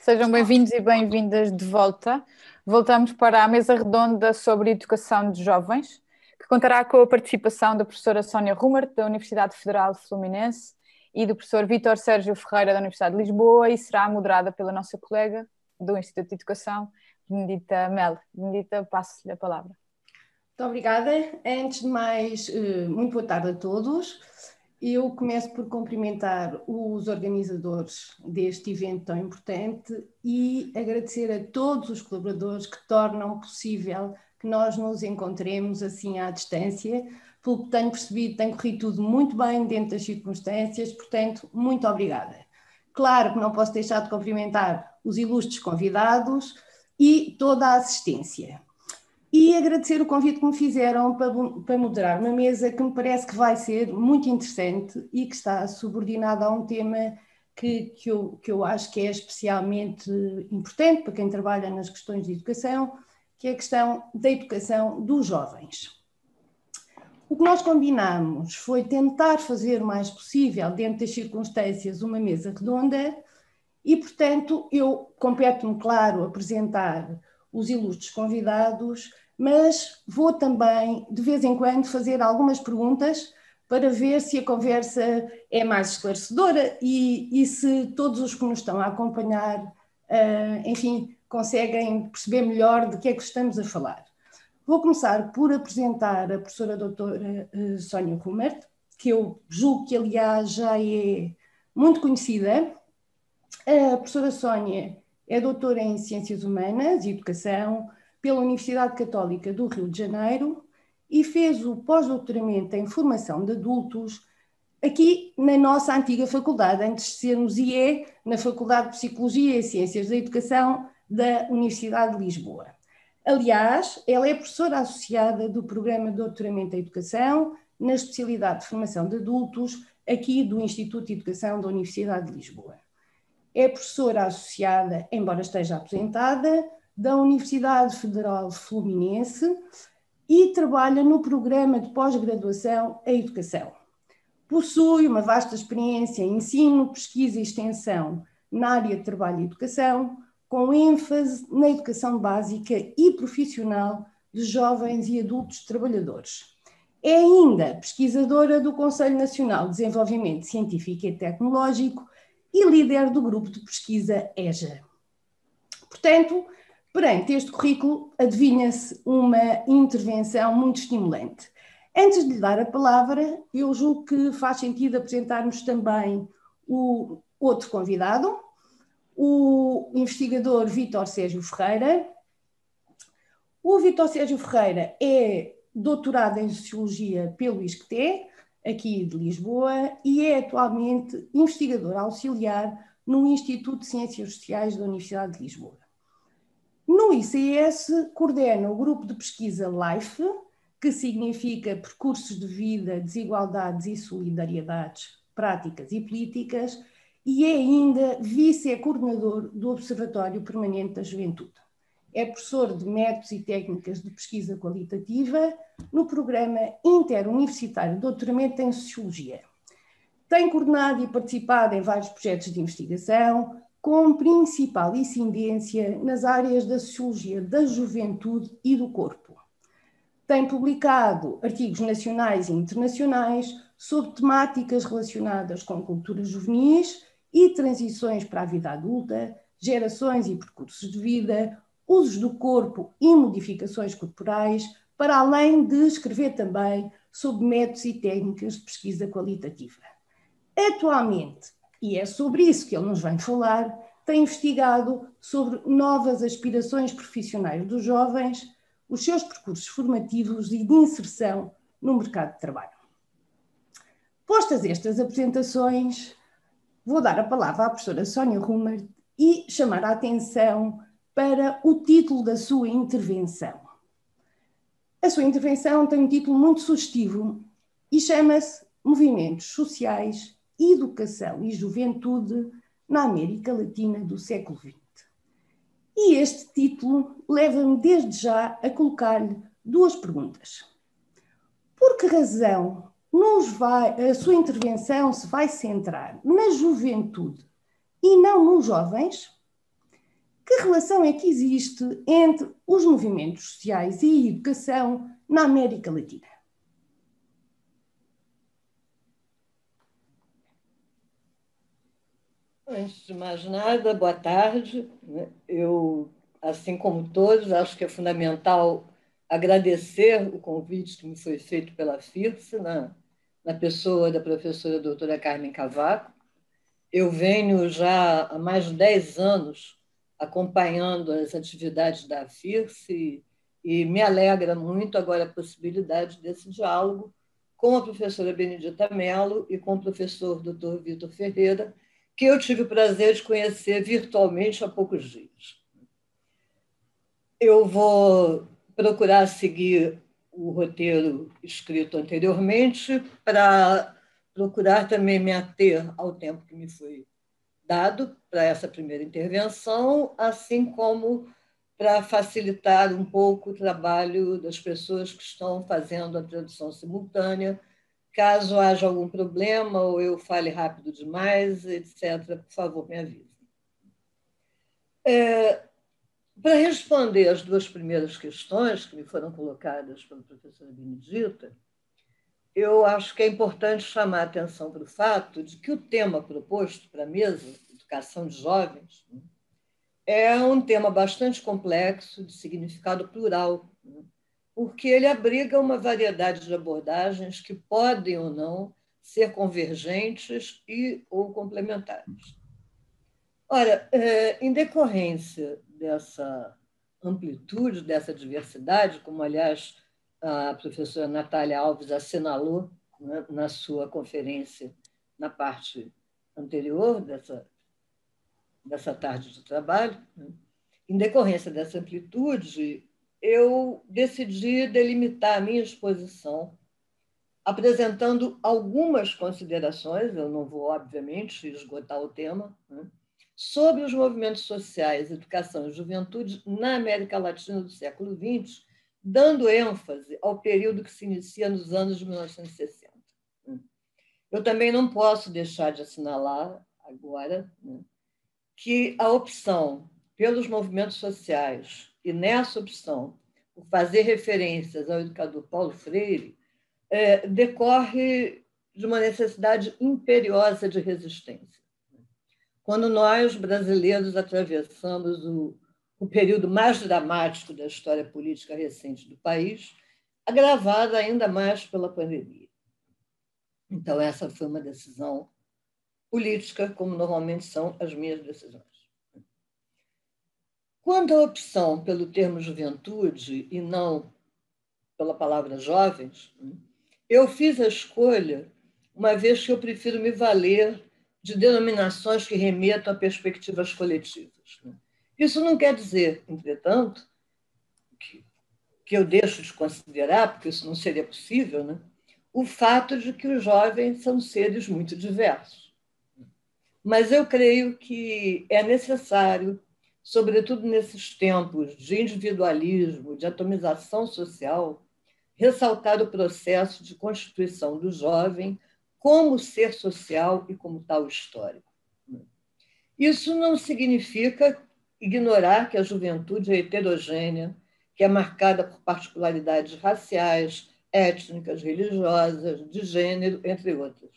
Sejam bem-vindos e bem-vindas de volta. Voltamos para a mesa redonda sobre educação de jovens, que contará com a participação da professora Sónia Rumert, da Universidade Federal Fluminense, e do professor Vítor Sérgio Ferreira, da Universidade de Lisboa, e será moderada pela nossa colega do Instituto de Educação, Benedita Mel. Benedita, passo-lhe a palavra. Muito obrigada. Antes de mais, muito boa tarde a todos. Eu começo por cumprimentar os organizadores deste evento tão importante e agradecer a todos os colaboradores que tornam possível que nós nos encontremos assim à distância. Pelo que tenho percebido, tem corrido tudo muito bem dentro das circunstâncias, portanto, muito obrigada. Claro que não posso deixar de cumprimentar os ilustres convidados e toda a assistência. E agradecer o convite que me fizeram para moderar uma mesa que me parece que vai ser muito interessante e que está subordinada a um tema que eu acho que é especialmente importante para quem trabalha nas questões de educação, que é a questão da educação dos jovens. O que nós combinamos foi tentar fazer o mais possível, dentro das circunstâncias, uma mesa redonda e, portanto, compete-me, claro, apresentar os ilustres convidados, mas vou também, de vez em quando, fazer algumas perguntas para ver se a conversa é mais esclarecedora e se todos os que nos estão a acompanhar, enfim, conseguem perceber melhor de que é que estamos a falar. Vou começar por apresentar a professora doutora Sónia Rumert, que eu julgo que, aliás, já é muito conhecida. A professora Sónia é doutora em Ciências Humanas e Educação pela Universidade Católica do Rio de Janeiro e fez o pós-doutoramento em Formação de Adultos aqui na nossa antiga faculdade, antes de sermos IE, na Faculdade de Psicologia e Ciências da Educação da Universidade de Lisboa. Aliás, ela é professora associada do Programa de Doutoramento em Educação na especialidade de Formação de Adultos aqui do Instituto de Educação da Universidade de Lisboa. É professora associada, embora esteja aposentada, da Universidade Federal Fluminense e trabalha no programa de pós-graduação em Educação. Possui uma vasta experiência em ensino, pesquisa e extensão na área de trabalho e educação, com ênfase na educação básica e profissional de jovens e adultos trabalhadores. É ainda pesquisadora do Conselho Nacional de Desenvolvimento Científico e Tecnológico e líder do grupo de pesquisa EJA. Portanto, perante este currículo, adivinha-se uma intervenção muito estimulante. Antes de lhe dar a palavra, eu julgo que faz sentido apresentarmos também o outro convidado, o investigador Vítor Sérgio Ferreira. O Vítor Sérgio Ferreira é doutorado em Sociologia pelo ISCTE, aqui de Lisboa, e é atualmente investigador auxiliar no Instituto de Ciências Sociais da Universidade de Lisboa. No ICS, coordena o grupo de pesquisa LIFE, que significa Percursos de Vida, Desigualdades e Solidariedades, Práticas e Políticas, e é ainda vice-coordenador do Observatório Permanente da Juventude. É professor de métodos e técnicas de pesquisa qualitativa no programa interuniversitário de doutoramento em Sociologia. Tem coordenado e participado em vários projetos de investigação, com principal incidência nas áreas da Sociologia da Juventude e do Corpo. Tem publicado artigos nacionais e internacionais sobre temáticas relacionadas com culturas juvenis e transições para a vida adulta, gerações e percursos de vida, usos do corpo e modificações corporais, para além de escrever também sobre métodos e técnicas de pesquisa qualitativa. Atualmente, e é sobre isso que ele nos vem falar, tem investigado sobre novas aspirações profissionais dos jovens, os seus percursos formativos e de inserção no mercado de trabalho. Postas estas apresentações, vou dar a palavra à professora Sónia Rumert e chamar a atenção para o título da sua intervenção. A sua intervenção tem um título muito sugestivo e chama-se Movimentos Sociais, Educação e Juventude na América Latina do século XX. E este título leva-me desde já a colocar-lhe duas perguntas. Por que razão a sua intervenção se vai centrar na juventude e não nos jovens? Que relação é que existe entre os movimentos sociais e a educação na América Latina? Antes de mais nada, boa tarde. Eu, assim como todos, acho que é fundamental agradecer o convite que me foi feito pela FIRSE, na pessoa da professora doutora Carmen Cavaco. Eu venho já há mais de 10 anos acompanhando as atividades da FIRSE e me alegra muito agora a possibilidade desse diálogo com a professora Benedita Mello e com o professor doutor Vitor Ferreira, que eu tive o prazer de conhecer virtualmente há poucos dias. Eu vou procurar seguir o roteiro escrito anteriormente para procurar também me ater ao tempo que me foi dado para essa primeira intervenção, assim como para facilitar um pouco o trabalho das pessoas que estão fazendo a tradução simultânea. Caso haja algum problema ou eu fale rápido demais, etc., por favor, me avise. Para responder as duas primeiras questões que me foram colocadas pela professora Benedita, eu acho que é importante chamar a atenção para o fato de que o tema proposto para a mesa, educação de jovens, é um tema bastante complexo, de significado plural, porque ele abriga uma variedade de abordagens que podem ou não ser convergentes e ou complementares. Ora, em decorrência dessa amplitude, dessa diversidade, como, aliás, a professora Natália Alves assinalou, né, na sua conferência na parte anterior dessa tarde de trabalho, né, em decorrência dessa amplitude, eu decidi delimitar a minha exposição apresentando algumas considerações, eu não vou, obviamente, esgotar o tema, né, sobre os movimentos sociais, educação e juventude na América Latina do século XX, dando ênfase ao período que se inicia nos anos de 1960. Eu também não posso deixar de assinalar agora, né, que a opção pelos movimentos sociais e nessa opção por fazer referências ao educador Paulo Freire decorre de uma necessidade imperiosa de resistência. Quando nós, brasileiros, atravessamos o período mais dramático da história política recente do país, agravada ainda mais pela pandemia. Então, essa foi uma decisão política, como normalmente são as minhas decisões. Quanto à opção pelo termo juventude e não pela palavra jovens, eu fiz a escolha, uma vez que eu prefiro me valer de denominações que remetam a perspectivas coletivas. Isso não quer dizer, entretanto, que eu deixo de considerar, porque isso não seria possível, né, o fato de que os jovens são seres muito diversos. Mas eu creio que é necessário, sobretudo nesses tempos de individualismo, de atomização social, ressaltar o processo de constituição do jovem como ser social e como tal histórico. Isso não significa ignorar que a juventude é heterogênea, que é marcada por particularidades raciais, étnicas, religiosas, de gênero, entre outras.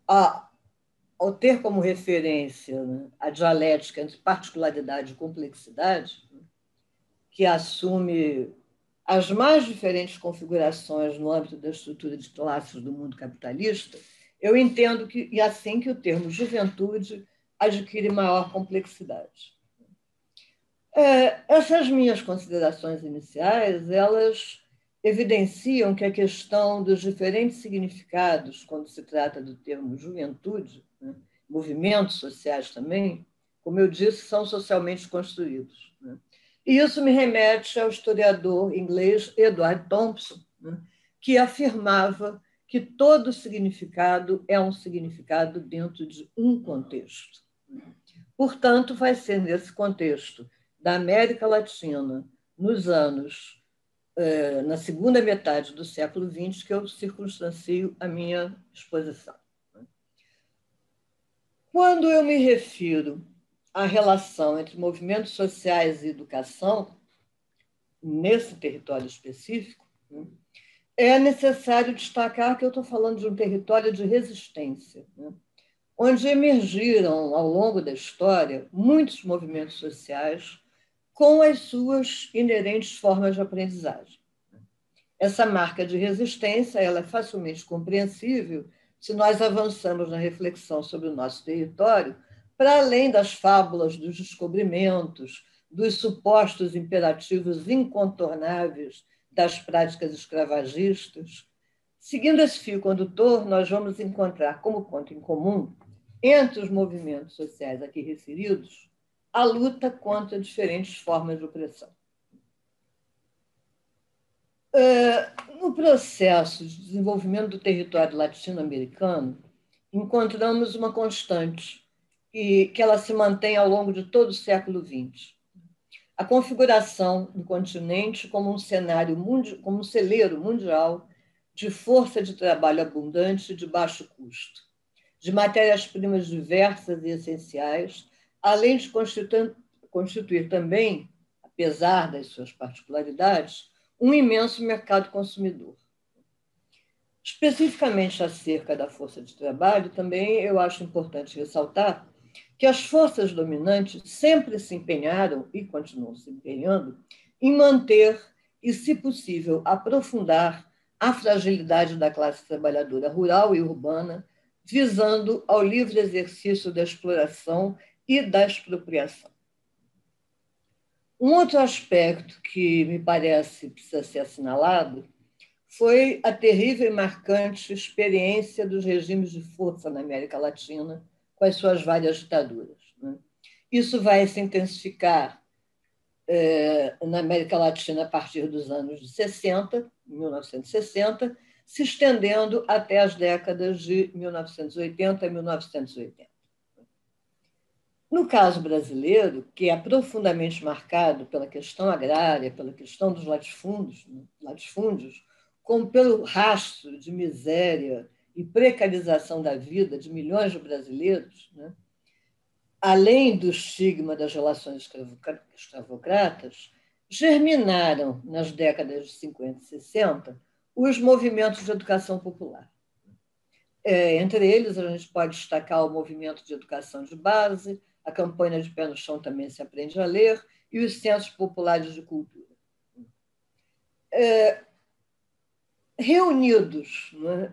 Ao ter como referência, né, a dialética entre particularidade e complexidade, que assume as mais diferentes configurações no âmbito da estrutura de classes do mundo capitalista, eu entendo que é assim que o termo juventude adquire maior complexidade. Essas minhas considerações iniciais, elas evidenciam que a questão dos diferentes significados, quando se trata do termo juventude, né, movimentos sociais também, como eu disse, são socialmente construídos, né? E isso me remete ao historiador inglês Edward Thompson, né, que afirmava que todo significado é um significado dentro de um contexto. Portanto, vai ser nesse contexto da América Latina, nos anos, na segunda metade do século XX, que eu circunstancio a minha exposição. Quando eu me refiro a relação entre movimentos sociais e educação, nesse território específico, né, é necessário destacar que eu estou falando de um território de resistência, né, onde emergiram, ao longo da história, muitos movimentos sociais com as suas inerentes formas de aprendizagem. Essa marca de resistência ela é facilmente compreensível se nós avançamos na reflexão sobre o nosso território, para além das fábulas dos descobrimentos, dos supostos imperativos incontornáveis das práticas escravagistas. Seguindo esse fio condutor, nós vamos encontrar como ponto em comum, entre os movimentos sociais aqui referidos, a luta contra diferentes formas de opressão. No processo de desenvolvimento do território latino-americano, encontramos uma constante que ela se mantém ao longo de todo o século XX. A configuração do continente como um cenário, como um celeiro mundial de força de trabalho abundante de baixo custo, de matérias-primas diversas e essenciais, além de constituir também, apesar das suas particularidades, um imenso mercado consumidor. Especificamente acerca da força de trabalho, também eu acho importante ressaltar que as forças dominantes sempre se empenharam, e continuam se empenhando, em manter e, se possível, aprofundar a fragilidade da classe trabalhadora rural e urbana, visando ao livre exercício da exploração e da expropriação. Um outro aspecto que me parece precisa ser assinalado foi a terrível e marcante experiência dos regimes de força na América Latina com as suas várias ditaduras. Isso vai se intensificar na América Latina a partir dos anos de 60, 1960, se estendendo até as décadas de 1980 e 1980. No caso brasileiro, que é profundamente marcado pela questão agrária, pela questão dos latifúndios, como pelo rastro de miséria e precarização da vida de milhões de brasileiros, né, além do estigma das relações escravocratas, germinaram, nas décadas de 50 e 60, os movimentos de educação popular. Entre eles, a gente pode destacar o movimento de educação de base, a campanha de Pé no Chão também se aprende a ler, e os centros populares de cultura. Reunidos, né,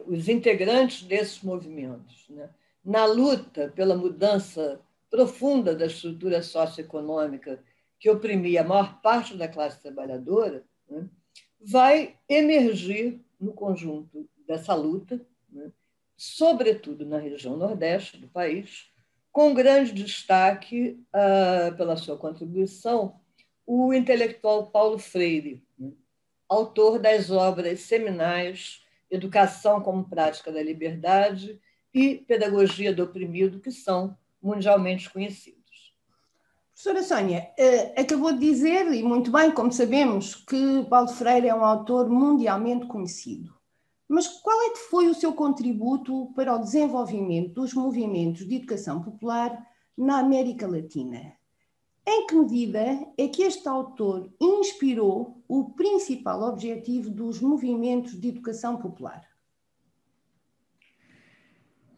os integrantes desses movimentos, né, na luta pela mudança profunda da estrutura socioeconômica que oprimia a maior parte da classe trabalhadora, né, vai emergir no conjunto dessa luta, né, sobretudo na região nordeste do país, com grande destaque pela sua contribuição, o intelectual Paulo Freire, né, autor das obras seminais Educação como Prática da Liberdade e Pedagogia do Oprimido, que são mundialmente conhecidos. Professora Sónia, acabou de dizer, e muito bem, como sabemos, que Paulo Freire é um autor mundialmente conhecido. Mas qual é que foi o seu contributo para o desenvolvimento dos movimentos de educação popular na América Latina? Em que medida é que este autor inspirou o principal objetivo dos movimentos de educação popular?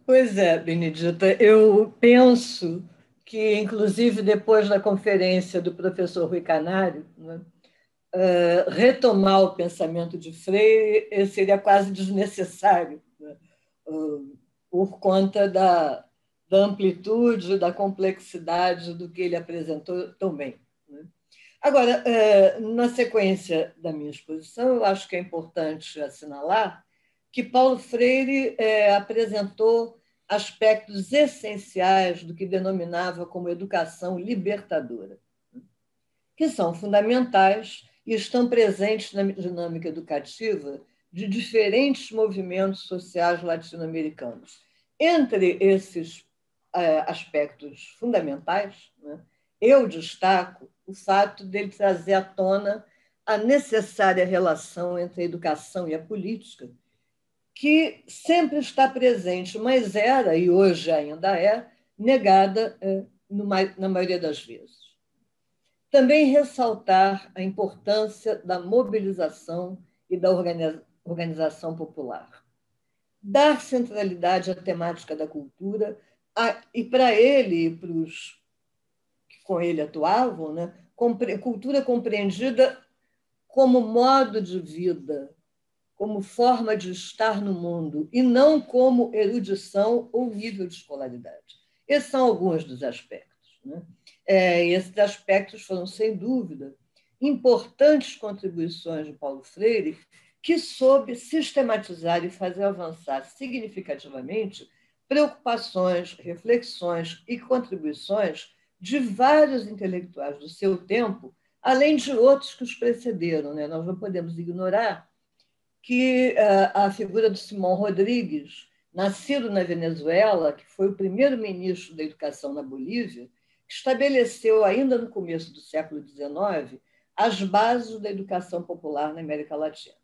Pois é, Benedita, eu penso que, inclusive, depois da conferência do professor Rui Canário, né, retomar o pensamento de Freire seria quase desnecessário, né, por conta da amplitude, da complexidade do que ele apresentou tão bem. Né. Agora, na sequência da minha exposição, eu acho que é importante assinalar que Paulo Freire apresentou aspectos essenciais do que denominava como educação libertadora, que são fundamentais e estão presentes na dinâmica educativa de diferentes movimentos sociais latino-americanos. Entre esses aspectos fundamentais, né, eu destaco o fato dele trazer à tona a necessária relação entre a educação e a política, que sempre está presente, mas era, e hoje ainda é, negada na maioria das vezes. Também ressaltar a importância da mobilização e da organização popular. Dar centralidade à temática da cultura, e para ele e para os que com ele atuavam, né, cultura compreendida como modo de vida, como forma de estar no mundo, e não como erudição ou nível de escolaridade. Esses são alguns dos aspectos. Né? Esses aspectos foram, sem dúvida, importantes contribuições de Paulo Freire, que soube sistematizar e fazer avançar significativamente preocupações, reflexões e contribuições de vários intelectuais do seu tempo, além de outros que os precederam. Né? Nós não podemos ignorar que a figura do Simão Rodrigues, nascido na Venezuela, que foi o primeiro ministro da Educação na Bolívia, que estabeleceu, ainda no começo do século XIX, as bases da educação popular na América Latina.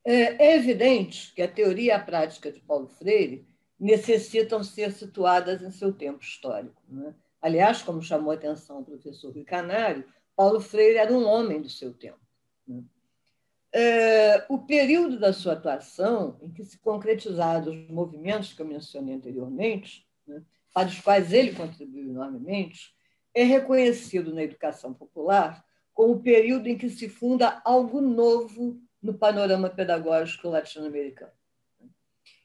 É evidente que a teoria e a prática de Paulo Freire necessitam ser situadas em seu tempo histórico. Né? Aliás, como chamou a atenção o professor Rui Canário, Paulo Freire era um homem do seu tempo. Né? O período da sua atuação, em que se concretizaram os movimentos que eu mencionei anteriormente, né, para os quais ele contribuiu enormemente, é reconhecido na educação popular como o período em que se funda algo novo no panorama pedagógico latino-americano.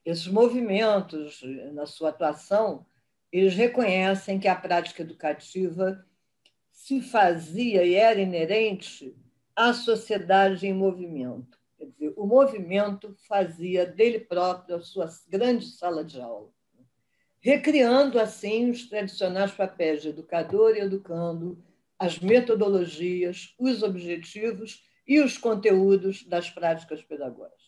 Esses movimentos, na sua atuação, eles reconhecem que a prática educativa se fazia e era inerente à sociedade em movimento. Quer dizer, o movimento fazia dele próprio a sua grande sala de aula, recriando, assim, os tradicionais papéis de educador e educando, as metodologias, os objetivos e os conteúdos das práticas pedagógicas.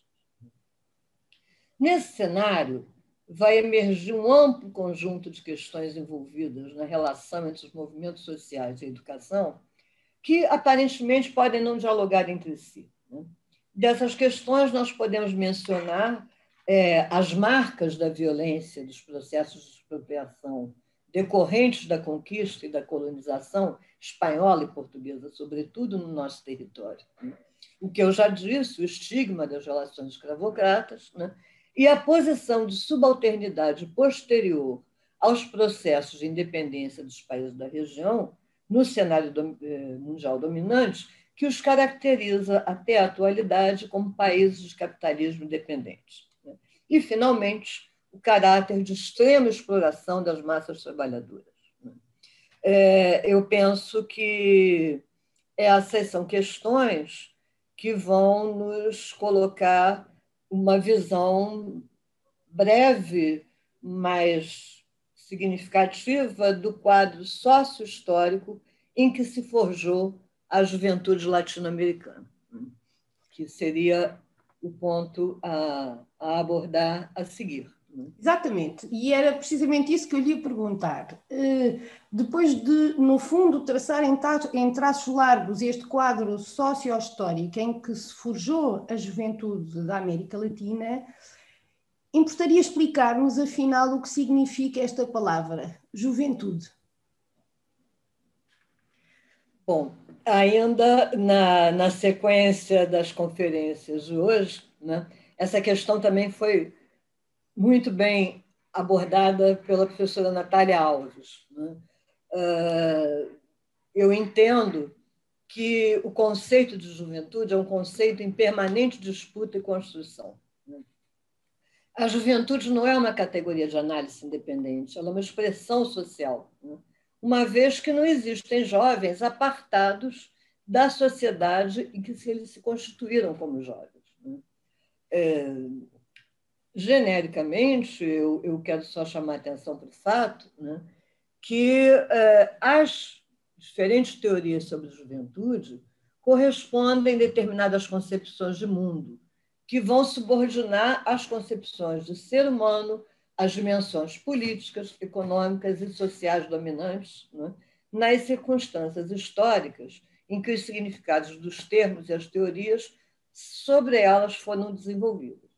Nesse cenário, vai emergir um amplo conjunto de questões envolvidas na relação entre os movimentos sociais e a educação, que aparentemente podem não dialogar entre si. Né? Dessas questões, nós podemos mencionar as marcas da violência dos processos de expropriação decorrentes da conquista e da colonização espanhola e portuguesa, sobretudo no nosso território. Né? O que eu já disse, o estigma das relações escravocratas, né? E a posição de subalternidade posterior aos processos de independência dos países da região, no cenário mundial dominante, que os caracteriza até a atualidade como países de capitalismo independente. E, finalmente, o caráter de extrema exploração das massas trabalhadoras. Eu penso que essas são questões que vão nos colocar uma visão breve, mas significativa do quadro sócio-histórico em que se forjou a juventude latino-americana, que seria o ponto a abordar a seguir. Exatamente, e era precisamente isso que eu lhe ia perguntar. Depois de, no fundo, traçar em traços largos este quadro socio-histórico em que se forjou a juventude da América Latina, importaria explicar-nos, afinal, o que significa esta palavra, juventude? Bom, ainda na sequência das conferências de hoje, né, essa questão também foi muito bem abordada pela professora Natália Alves. Né? Eu entendo que o conceito de juventude é um conceito em permanente disputa e construção. Né? A juventude não é uma categoria de análise independente, ela é uma expressão social, né? Uma vez que não existem jovens apartados da sociedade em que eles se constituíram como jovens. Né? Genericamente, eu quero só chamar a atenção para o fato, né, que as diferentes teorias sobre juventude correspondem a determinadas concepções de mundo, que vão subordinar as concepções do ser humano às dimensões políticas, econômicas e sociais dominantes, né, nas circunstâncias históricas em que os significados dos termos e as teorias sobre elas foram desenvolvidos.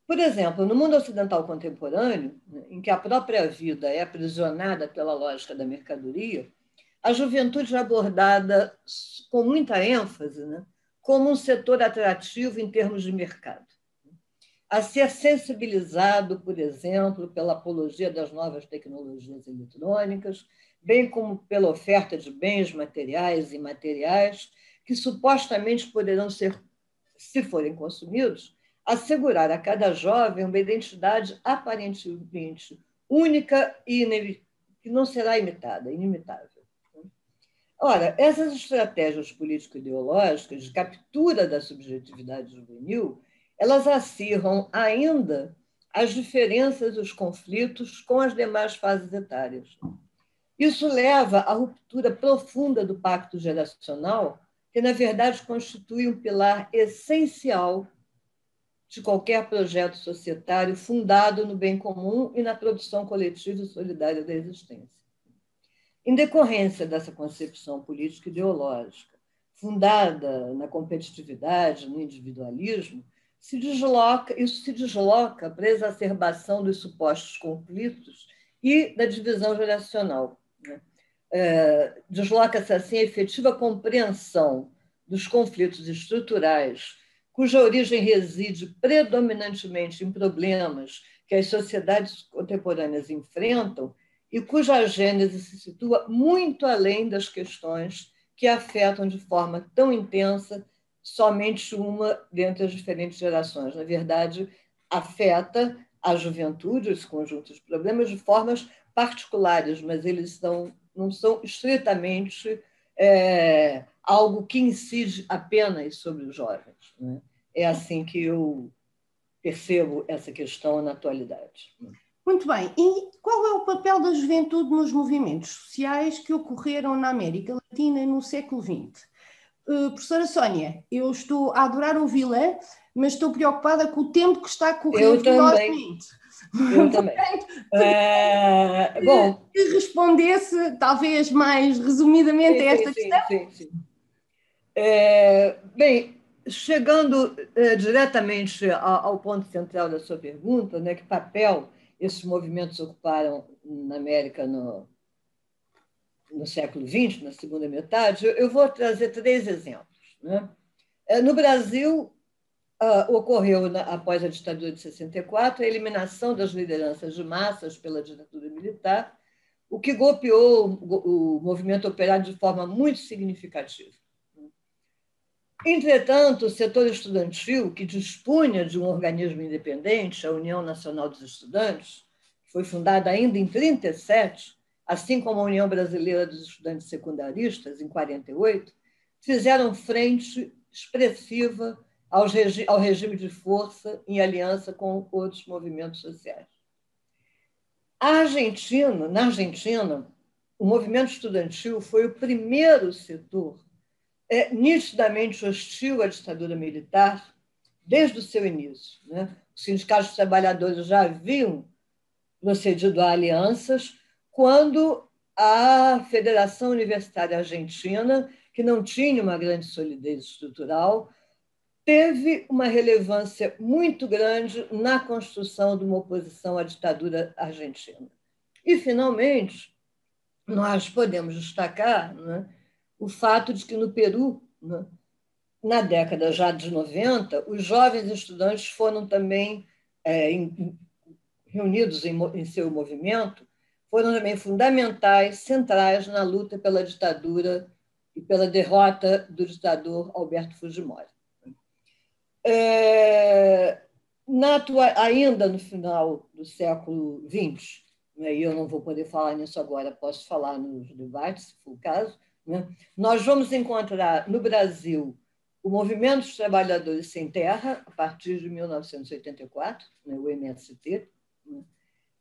Por exemplo, no mundo ocidental contemporâneo, em que a própria vida é aprisionada pela lógica da mercadoria, a juventude é abordada com muita ênfase, né, como um setor atrativo em termos de mercado, a ser sensibilizado, por exemplo, pela apologia das novas tecnologias eletrônicas, bem como pela oferta de bens materiais e imateriais que supostamente poderão ser, se forem consumidos, assegurar a cada jovem uma identidade aparentemente única e que não será imitada, inimitável. Ora, essas estratégias político-ideológicas de captura da subjetividade juvenil, elas acirram ainda as diferenças e os conflitos com as demais fases etárias. Isso leva à ruptura profunda do pacto geracional, que, na verdade, constitui um pilar essencial de qualquer projeto societário fundado no bem comum e na produção coletiva e solidária da existência. Em decorrência dessa concepção político-ideológica, fundada na competitividade, no individualismo, isso se desloca para a exacerbação dos supostos conflitos e da divisão geracional. Desloca-se, assim, a efetiva compreensão dos conflitos estruturais, cuja origem reside predominantemente em problemas que as sociedades contemporâneas enfrentam e cuja gênese se situa muito além das questões que afetam de forma tão intensa somente uma dentre as diferentes gerações. Na verdade, afeta a juventude, esse conjunto de problemas, de formas particulares, mas eles não são estritamente algo que incide apenas sobre os jovens, né? É assim que eu percebo essa questão na atualidade. Muito bem. E qual é o papel da juventude nos movimentos sociais que ocorreram na América Latina no século XX? Professora Sónia, eu estou a adorar ouvi-la, mas estou preocupada com o tempo que está a correr velozmente. Eu também. Bom, que respondesse, talvez mais resumidamente, a esta questão. Sim. Bem, chegando diretamente ao ponto central da sua pergunta, né, que papel esses movimentos ocuparam na América no século XX, na segunda metade, eu vou trazer 3 exemplos, né? No Brasil, ocorreu, após a ditadura de 64, a eliminação das lideranças de massas pela ditadura militar, o que golpeou o movimento operário de forma muito significativa. Entretanto, o setor estudantil, que dispunha de um organismo independente, a União Nacional dos Estudantes, que foi fundada ainda em 1937, assim como a União Brasileira dos Estudantes Secundaristas, em 1948, fizeram frente expressiva ao regime de força em aliança com outros movimentos sociais. Na Argentina, o movimento estudantil foi o primeiro setor nitidamente hostil à ditadura militar desde o seu início, né? Os sindicatos de trabalhadores já haviam procedido a alianças quando a Federação Universitária Argentina, que não tinha uma grande solidez estrutural, teve uma relevância muito grande na construção de uma oposição à ditadura argentina. E, finalmente, nós podemos destacar, né, o fato de que no Peru, né, na década já de 90, os jovens estudantes foram também reunidos em seu movimento, foram também fundamentais, centrais na luta pela ditadura e pela derrota do ditador Alberto Fujimori. Ainda no final do século XX, né, e eu não vou poder falar nisso agora, posso falar nos debates, se for o caso, né, nós vamos encontrar no Brasil o Movimento dos Trabalhadores Sem Terra, a partir de 1984, né, o MST, né,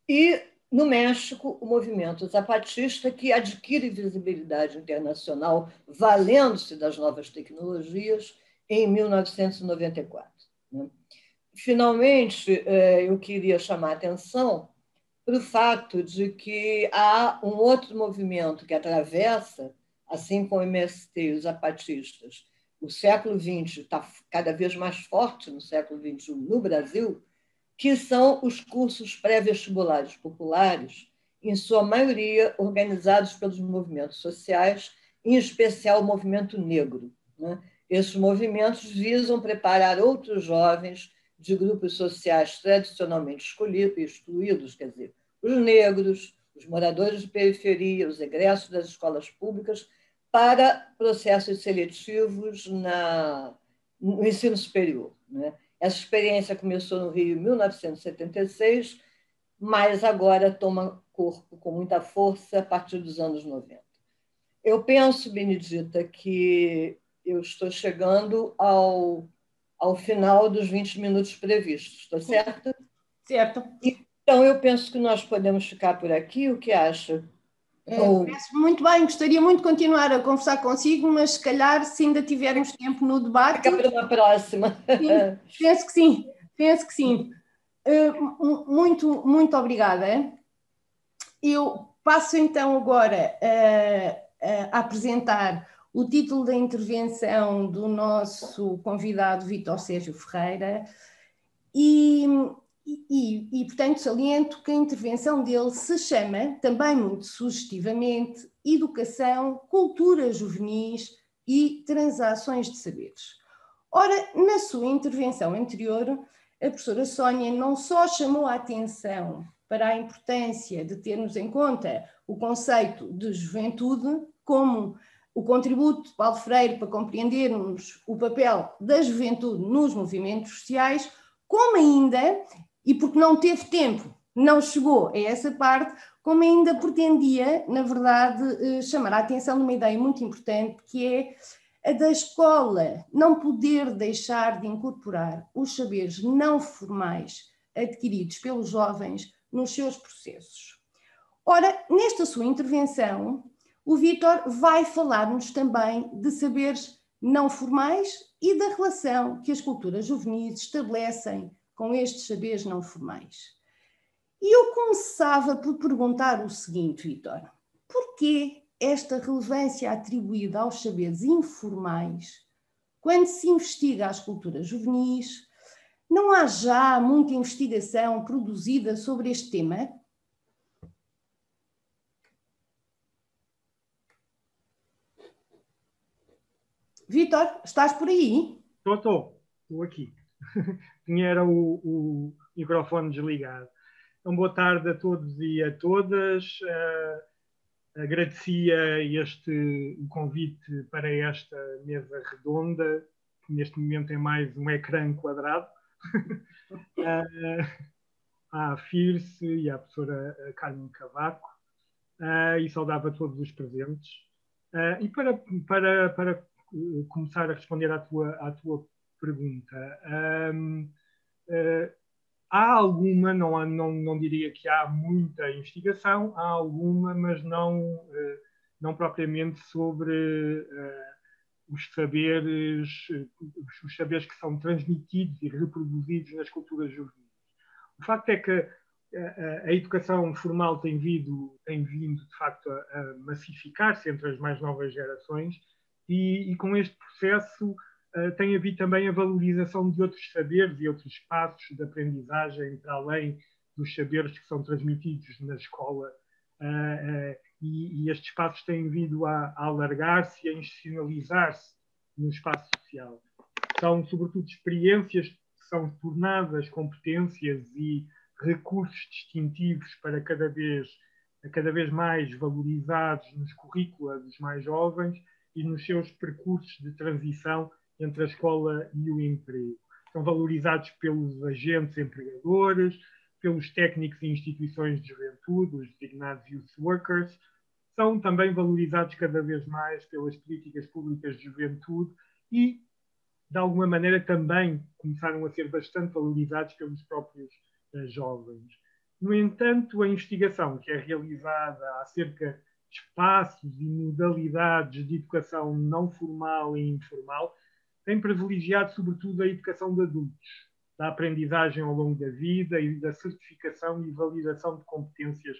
e no México o Movimento Zapatista, que adquire visibilidade internacional valendo-se das novas tecnologias em 1994. Né. Finalmente, eu queria chamar a atenção para o fato de que há um outro movimento que atravessa, assim como o MST e os zapatistas, o século XX está cada vez mais forte no século XXI no Brasil, que são os cursos pré-vestibulares populares, em sua maioria organizados pelos movimentos sociais, em especial o movimento negro, né? Esses movimentos visam preparar outros jovens de grupos sociais tradicionalmente excluídos, quer dizer, os negros, os moradores de periferia, os egressos das escolas públicas, para processos seletivos no ensino superior, né? Essa experiência começou no Rio em 1976, mas agora toma corpo com muita força a partir dos anos 90. Eu penso, Benedita, que eu estou chegando ao final dos 20 minutos previstos, estou certa? Certo. Então, eu penso que nós podemos ficar por aqui, o que acha? Muito bem, gostaria muito de continuar a conversar consigo, mas se calhar, se ainda tivermos tempo no debate... Fica para uma próxima. Sim, penso que sim. Muito obrigada. Eu passo então agora a apresentar o título da intervenção do nosso convidado Vítor Sérgio Ferreira e, portanto, saliento que a intervenção dele se chama, também muito sugestivamente, Educação, Cultura Juvenis e Transações de Saberes. Ora, na sua intervenção anterior, a professora Sónia não só chamou a atenção para a importância de termos em conta o conceito de juventude, como o contributo de Paulo Freire para compreendermos o papel da juventude nos movimentos sociais, como ainda, e porque não teve tempo, não chegou a essa parte, como ainda pretendia, na verdade, chamar a atenção de uma ideia muito importante, que é a da escola não poder deixar de incorporar os saberes não formais adquiridos pelos jovens nos seus processos. Ora, nesta sua intervenção, o Vítor vai falar-nos também de saberes não formais e da relação que as culturas juvenis estabelecem com estes saberes não formais. E eu começava por perguntar o seguinte, Vítor: porquê esta relevância atribuída aos saberes informais quando se investiga as culturas juvenis? Não há já muita investigação produzida sobre este tema? Vítor, estás por aí? Estou aqui. Tinha o microfone desligado. Então, boa tarde a todos e a todas. Agradecia o convite para esta mesa redonda, que neste momento é mais um ecrã quadrado. À Firce e à professora Carmen Cavaco, e saudava todos os presentes. E para começar a responder à tua pergunta, há alguma, não diria que há muita investigação, há alguma, mas não propriamente sobre os saberes que são transmitidos e reproduzidos nas culturas juvenis. O facto é que a educação formal tem vindo, de facto, a massificar-se entre as mais novas gerações e com este processo tem havido também a valorização de outros saberes e outros espaços de aprendizagem para além dos saberes que são transmitidos na escola. E estes espaços têm vindo a alargar-se e a institucionalizar-se no espaço social. São, sobretudo, experiências que são tornadas competências e recursos distintivos para cada vez mais valorizados nos currícula dos mais jovens e nos seus percursos de transição entre a escola e o emprego. São valorizados pelos agentes empregadores, pelos técnicos e instituições de juventude, os designados youth workers. São também valorizados cada vez mais pelas políticas públicas de juventude e, de alguma maneira, também começaram a ser bastante valorizados pelos próprios jovens. No entanto, a investigação que é realizada acerca de espaços e modalidades de educação não formal e informal tem privilegiado, sobretudo, a educação de adultos, da aprendizagem ao longo da vida e da certificação e validação de competências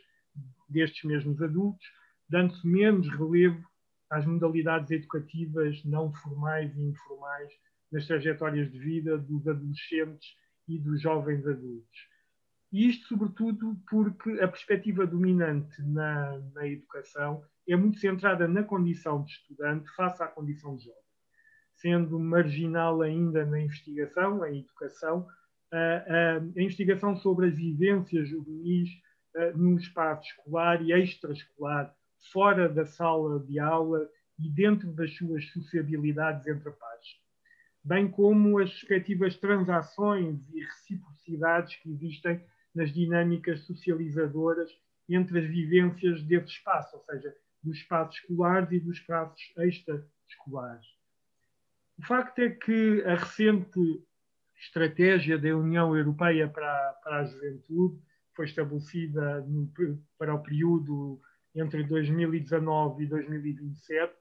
destes mesmos adultos, dando-se menos relevo às modalidades educativas não formais e informais nas trajetórias de vida dos adolescentes e dos jovens adultos. E isto, sobretudo, porque a perspectiva dominante na educação é muito centrada na condição de estudante face à condição de jovem. Sendo marginal ainda na investigação, em educação, a investigação sobre as vivências juvenis no espaço escolar e extraescolar, fora da sala de aula e dentro das suas sociabilidades entre pares, bem como as respectivas transações e reciprocidades que existem nas dinâmicas socializadoras entre as vivências desse espaço, ou seja, dos espaços escolares e dos espaços extraescolares. O facto é que a recente estratégia da União Europeia para a juventude foi estabelecida para o período entre 2019 e 2027,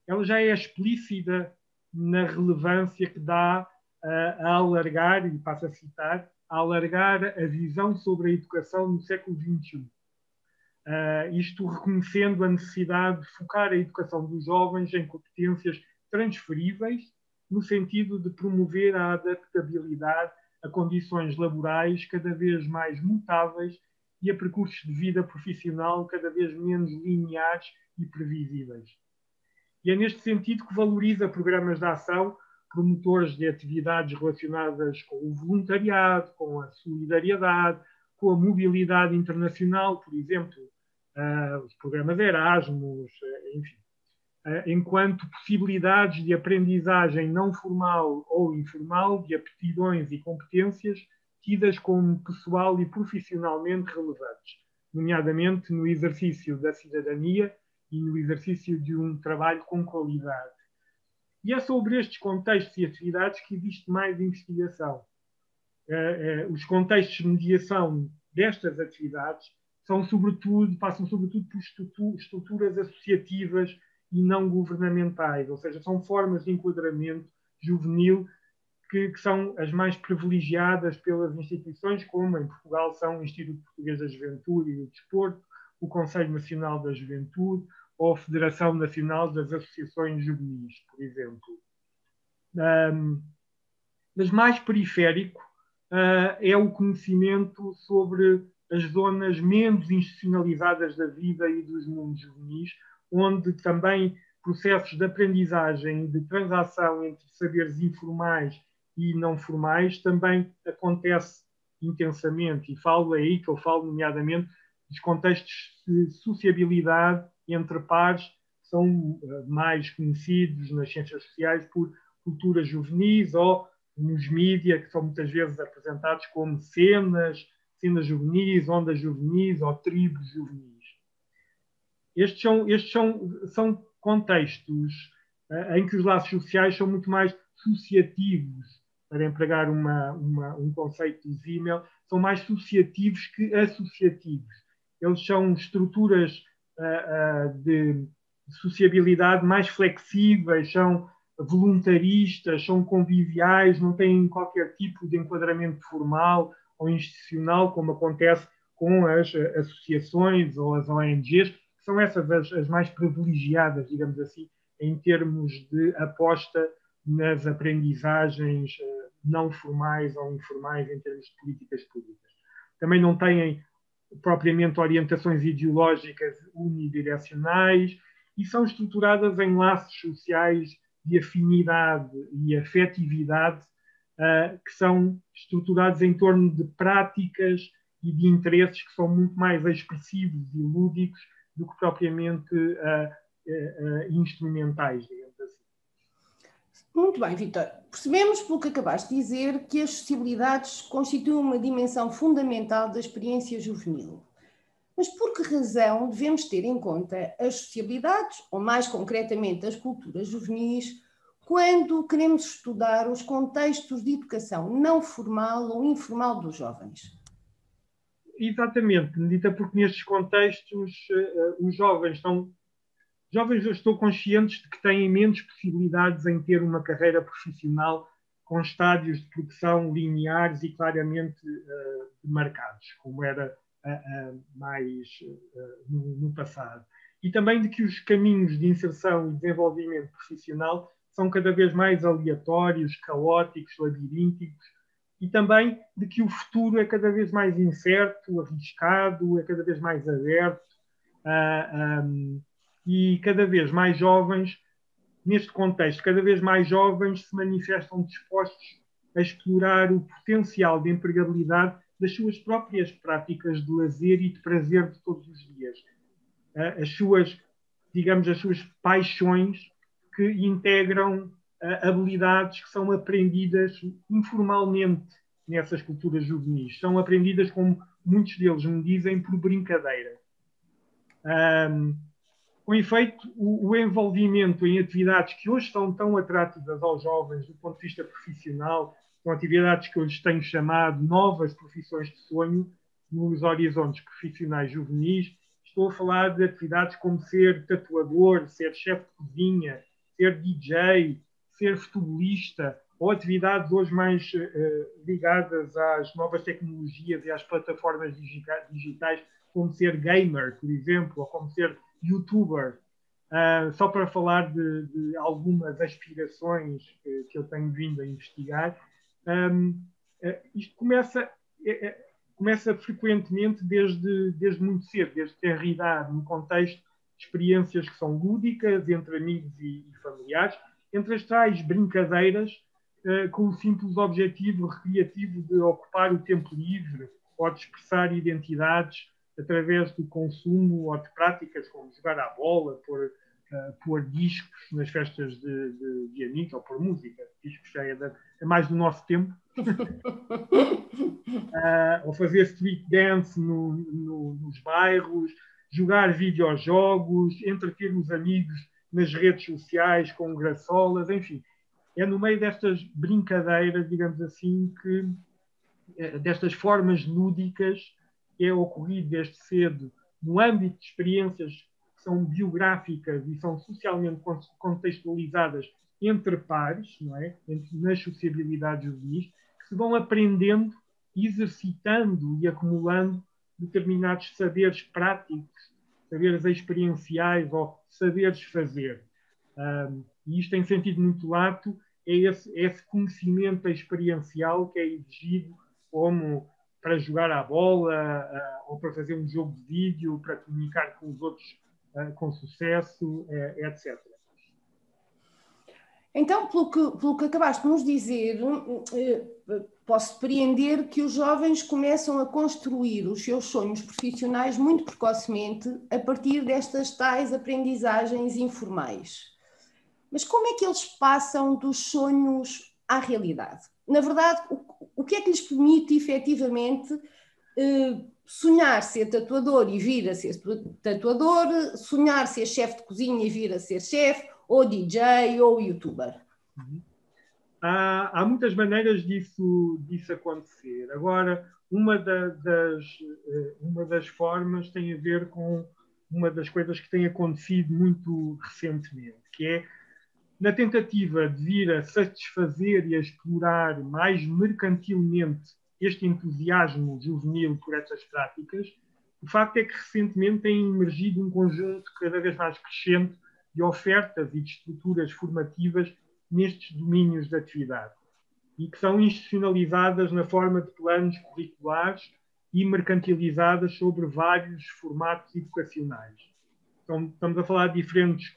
ela já é explícita na relevância que dá a alargar, e passo a citar, a alargar a visão sobre a educação no século XXI. Isto reconhecendo a necessidade de focar a educação dos jovens em competências transferíveis, no sentido de promover a adaptabilidade a condições laborais cada vez mais mutáveis e a percursos de vida profissional cada vez menos lineares e previsíveis. E é neste sentido que valoriza programas de ação promotores de atividades relacionadas com o voluntariado, com a solidariedade, com a mobilidade internacional, por exemplo, os programas Erasmus, enfim, enquanto possibilidades de aprendizagem não formal ou informal de aptidões e competências tidas como pessoal e profissionalmente relevantes, nomeadamente no exercício da cidadania e no exercício de um trabalho com qualidade. E é sobre estes contextos e atividades que existe mais investigação. Os contextos de mediação destas atividades passam sobretudo por estruturas associativas e não governamentais, ou seja, são formas de enquadramento juvenil que são as mais privilegiadas pelas instituições, como em Portugal são o Instituto Português da Juventude e do Desporto, o Conselho Nacional da Juventude ou a Federação Nacional das Associações Juvenis, por exemplo. Mas mais periférico é o conhecimento sobre as zonas menos institucionalizadas da vida e dos mundos juvenis, onde também processos de aprendizagem e de transação entre saberes informais e não formais também acontece intensamente. E falo aí que eu falo nomeadamente dos contextos de sociabilidade entre pares, que são mais conhecidos nas ciências sociais por culturas juvenis ou nos mídias, que são muitas vezes apresentados como cenas juvenis, ondas juvenis ou tribos juvenis. Estes são contextos em que os laços sociais são muito mais associativos, para empregar um conceito de Zimmel, são mais associativos que associativos. Eles são estruturas de sociabilidade mais flexíveis, são voluntaristas, são conviviais, não têm qualquer tipo de enquadramento formal ou institucional, como acontece com as associações ou as ONGs, que são essas as mais privilegiadas, digamos assim, em termos de aposta nas aprendizagens não formais ou informais em termos de políticas públicas. Também não têm propriamente orientações ideológicas unidirecionais e são estruturadas em laços sociais de afinidade e afetividade que são estruturados em torno de práticas e de interesses que são muito mais expressivos e lúdicos do que propriamente instrumentais, digamos assim. Muito bem, Vítor. Percebemos, pelo que acabaste de dizer, que as sociabilidades constituem uma dimensão fundamental da experiência juvenil. Mas por que razão devemos ter em conta as sociabilidades, ou mais concretamente as culturas juvenis, quando queremos estudar os contextos de educação não formal ou informal dos jovens? Exatamente, Benedita, porque nestes contextos os jovens eu estou conscientes de que têm menos possibilidades em ter uma carreira profissional com estádios de progressão lineares e claramente demarcados, como era mais no passado. E também de que os caminhos de inserção e desenvolvimento profissional são cada vez mais aleatórios, caóticos, labirínticos e também de que o futuro é cada vez mais incerto, arriscado, é cada vez mais aberto, e cada vez mais jovens, neste contexto, cada vez mais jovens se manifestam dispostos a explorar o potencial de empregabilidade das suas próprias práticas de lazer e de prazer de todos os dias. As suas, digamos, as suas paixões que integram habilidades que são aprendidas informalmente nessas culturas juvenis. São aprendidas, como muitos deles me dizem, por brincadeira. Com efeito, o envolvimento em atividades que hoje são tão atrativas aos jovens do ponto de vista profissional, são atividades que eu lhes tenho chamado novas profissões de sonho nos horizontes profissionais juvenis. Estou a falar de atividades como ser tatuador, ser chefe de cozinha, ser DJ, ser futebolista, ou atividades hoje mais ligadas às novas tecnologias e às plataformas digitais, como ser gamer, por exemplo, ou como ser youtuber. Só para falar de algumas aspirações que eu tenho vindo a investigar. Isto começa frequentemente desde muito cedo, desde ter idade, no contexto de experiências que são lúdicas, entre amigos e familiares, entre as tais brincadeiras, com o simples objetivo recreativo de ocupar o tempo livre ou de expressar identidades através do consumo ou de práticas como jogar à bola, pôr discos nas festas de amigos, ou pôr música. Discos já é mais do nosso tempo. Ou fazer street dance nos bairros, jogar videojogos, entreter os amigos nas redes sociais com graçolas, enfim. É no meio destas brincadeiras, digamos assim, destas formas lúdicas, que é ocorrido desde cedo no âmbito de experiências que são biográficas e são socialmente contextualizadas entre pares, não é? Nas sociabilidades juvenis, que se vão aprendendo, exercitando e acumulando determinados saberes práticos, saberes experienciais ou saberes fazer. E isto, em sentido muito lato, é esse conhecimento experiencial que é exigido como para jogar à bola, ou para fazer um jogo de vídeo, para comunicar com os outros com sucesso, etc. Então, pelo que acabaste de nos dizer, posso depreender que os jovens começam a construir os seus sonhos profissionais muito precocemente a partir destas tais aprendizagens informais. Mas como é que eles passam dos sonhos à realidade? Na verdade, o que é que lhes permite efetivamente sonhar ser tatuador e vir a ser tatuador, sonhar ser chefe de cozinha e vir a ser chefe, ou DJ, ou youtuber? Há muitas maneiras disso acontecer. Agora, uma das formas tem a ver com uma das coisas que tem acontecido muito recentemente, que é na tentativa de vir a satisfazer e a explorar mais mercantilmente este entusiasmo juvenil por estas práticas, o facto é que recentemente tem emergido um conjunto cada vez mais crescente de ofertas e de estruturas formativas nestes domínios de atividade e que são institucionalizadas na forma de planos curriculares e mercantilizadas sobre vários formatos educacionais. Então, estamos a falar de diferentes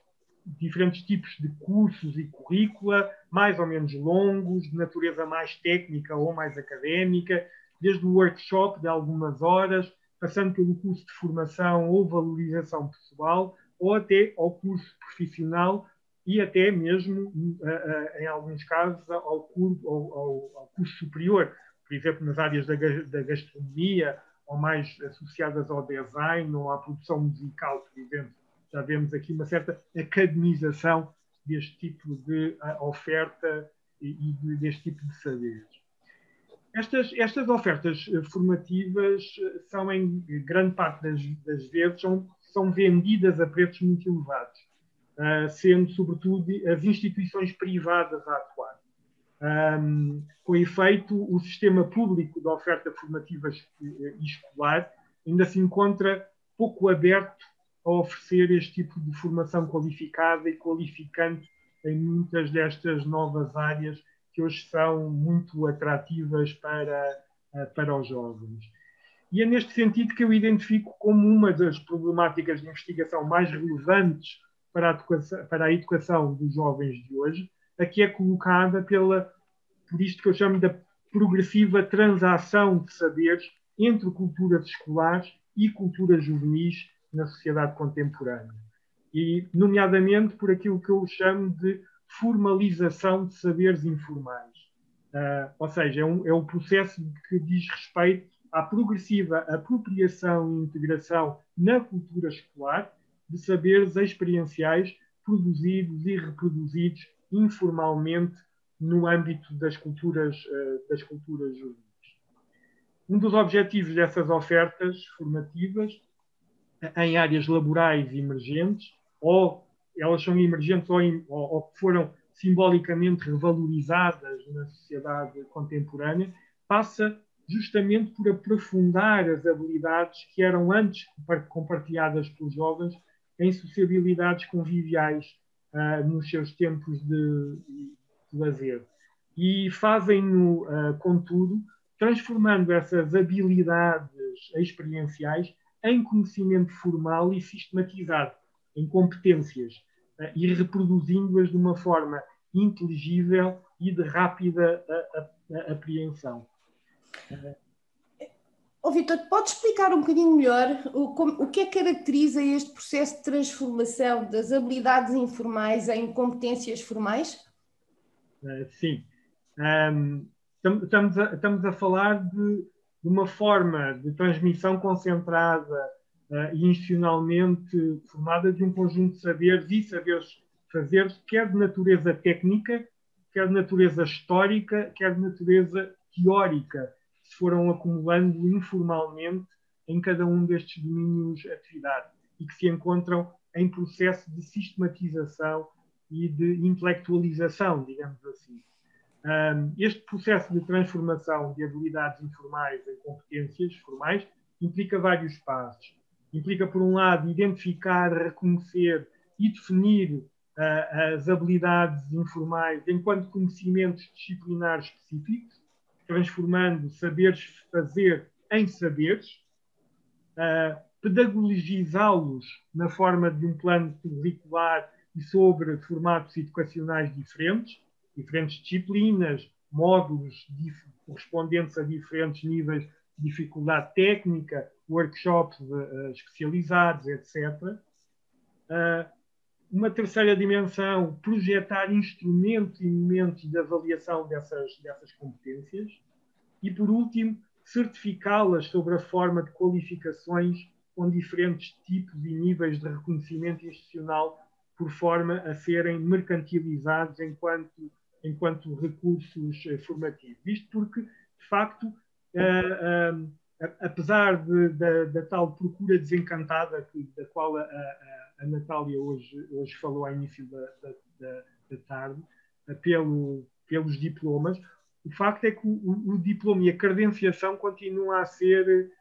tipos de cursos e currícula, mais ou menos longos, de natureza mais técnica ou mais académica, desde o workshop de algumas horas, passando pelo curso de formação ou valorização pessoal, ou até ao curso profissional e até mesmo, em alguns casos, ao curso superior, por exemplo, nas áreas da gastronomia, ou mais associadas ao design ou à produção musical, por exemplo. Já vemos aqui uma certa academização deste tipo de oferta e deste tipo de saberes. Estas ofertas formativas são, em grande parte das vezes, são vendidas a preços muito elevados, sendo, sobretudo, as instituições privadas a atuar. Com efeito, o sistema público de oferta formativa escolar ainda se encontra pouco aberto a oferecer este tipo de formação qualificada e qualificante em muitas destas novas áreas que hoje são muito atrativas para os jovens. E é neste sentido que eu identifico como uma das problemáticas de investigação mais relevantes para a educação dos jovens de hoje, a que é colocada por isto que eu chamo da progressiva transação de saberes entre culturas escolares e culturas juvenis na sociedade contemporânea. E, nomeadamente, por aquilo que eu chamo de formalização de saberes informais. Ou seja, é um processo que diz respeito à progressiva apropriação e integração na cultura escolar de saberes experienciais produzidos e reproduzidos informalmente no âmbito das culturas juvenis. Um dos objetivos dessas ofertas formativas em áreas laborais emergentes, ou elas são emergentes ou foram simbolicamente revalorizadas na sociedade contemporânea, passa justamente por aprofundar as habilidades que eram antes compartilhadas pelos jovens em sociabilidades conviviais nos seus tempos de lazer. E fazem-no, contudo, transformando essas habilidades experienciais em conhecimento formal e sistematizado, em competências, e reproduzindo-as de uma forma inteligível e de rápida apreensão. Vítor, pode explicar um bocadinho melhor o que é que caracteriza este processo de transformação das habilidades informais em competências formais? Sim. Estamos a falar de uma forma de transmissão concentrada e institucionalmente formada de um conjunto de saberes e saberes fazer, quer de natureza técnica, quer de natureza histórica, quer de natureza teórica, que se foram acumulando informalmente em cada um destes domínios de atividade e que se encontram em processo de sistematização e de intelectualização, digamos assim. Este processo de transformação de habilidades informais em competências formais implica vários passos. Implica, por um lado, identificar, reconhecer e definir as habilidades informais enquanto conhecimentos disciplinares específicos, transformando saberes fazer em saberes, pedagogizá-los na forma de um plano curricular e sobre formatos educacionais diferentes disciplinas, módulos correspondentes a diferentes níveis de dificuldade técnica, workshops especializados, etc. Uma terceira dimensão, projetar instrumentos e momentos de avaliação dessas competências. E, por último, certificá-las sobre a forma de qualificações com diferentes tipos e níveis de reconhecimento institucional, por forma a serem mercantilizados enquanto recursos formativos. Isto porque, de facto, apesar da tal procura desencantada da qual a Natália hoje falou ao início da tarde, pelos diplomas, o facto é que o diploma e a credenciação continuam a ser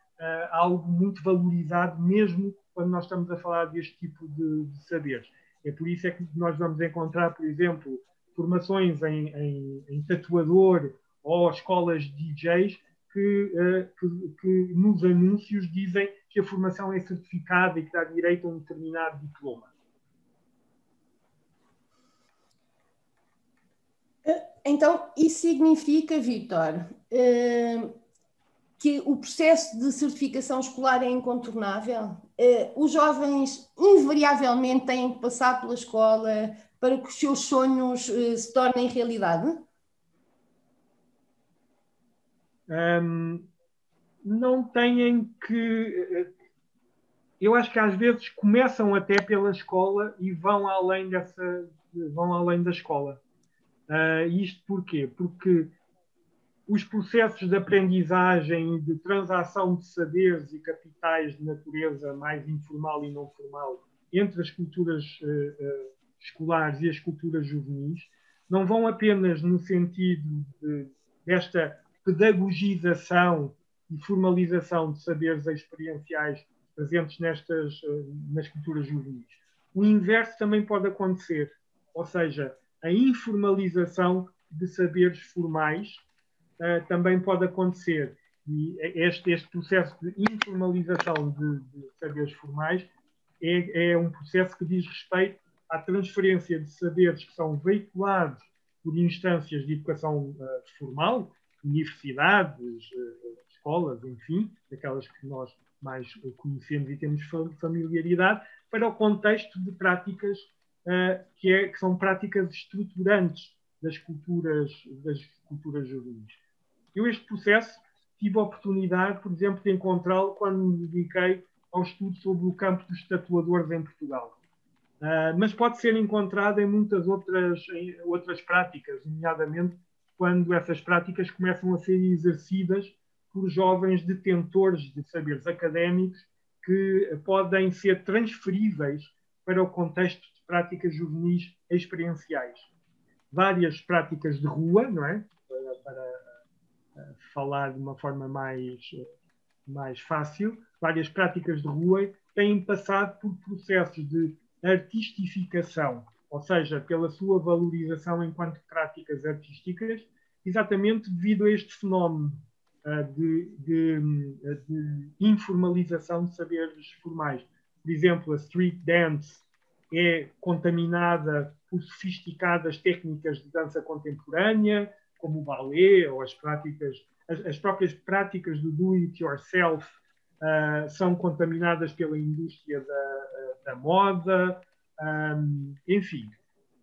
algo muito valorizado, mesmo quando nós estamos a falar deste tipo de saberes. É por isso é que nós vamos encontrar, por exemplo, formações em tatuador ou escolas de DJs que nos anúncios dizem que a formação é certificada e que dá direito a um determinado diploma. Então, isso significa, Vítor, que o processo de certificação escolar é incontornável? Os jovens invariavelmente têm que passar pela escola para que os seus sonhos se tornem realidade? Não têm que... Eu acho que às vezes começam até pela escola e vão além da escola. Isto porquê? Porque os processos de aprendizagem e de transação de saberes e capitais de natureza mais informal e não formal entre as culturas escolares e as culturas juvenis não vão apenas no sentido desta pedagogização e formalização de saberes experienciais presentes nas culturas juvenis. O inverso também pode acontecer, ou seja, a informalização de saberes formais também pode acontecer. E este processo de informalização de saberes formais é um processo que diz respeito à transferência de saberes que são veiculados por instâncias de educação formal, universidades, escolas, enfim, aquelas que nós mais conhecemos e temos familiaridade, para o contexto de práticas que são práticas estruturantes das culturas juvenis. Eu este processo tive a oportunidade, por exemplo, de encontrá-lo quando me dediquei ao estudo sobre o campo dos tatuadores em Portugal. Mas pode ser encontrado em muitas outras práticas, nomeadamente quando essas práticas começam a ser exercidas por jovens detentores de saberes académicos que podem ser transferíveis para o contexto de práticas juvenis experienciais. Várias práticas de rua, não é? Para falar de uma forma mais fácil, várias práticas de rua têm passado por processos de artistificação, ou seja, pela sua valorização enquanto práticas artísticas, exatamente devido a este fenómeno de informalização de saberes formais. Por exemplo, a street dance é contaminada por sofisticadas técnicas de dança contemporânea, como o balé ou as próprias práticas do do-it-yourself são contaminadas pela indústria da moda, enfim.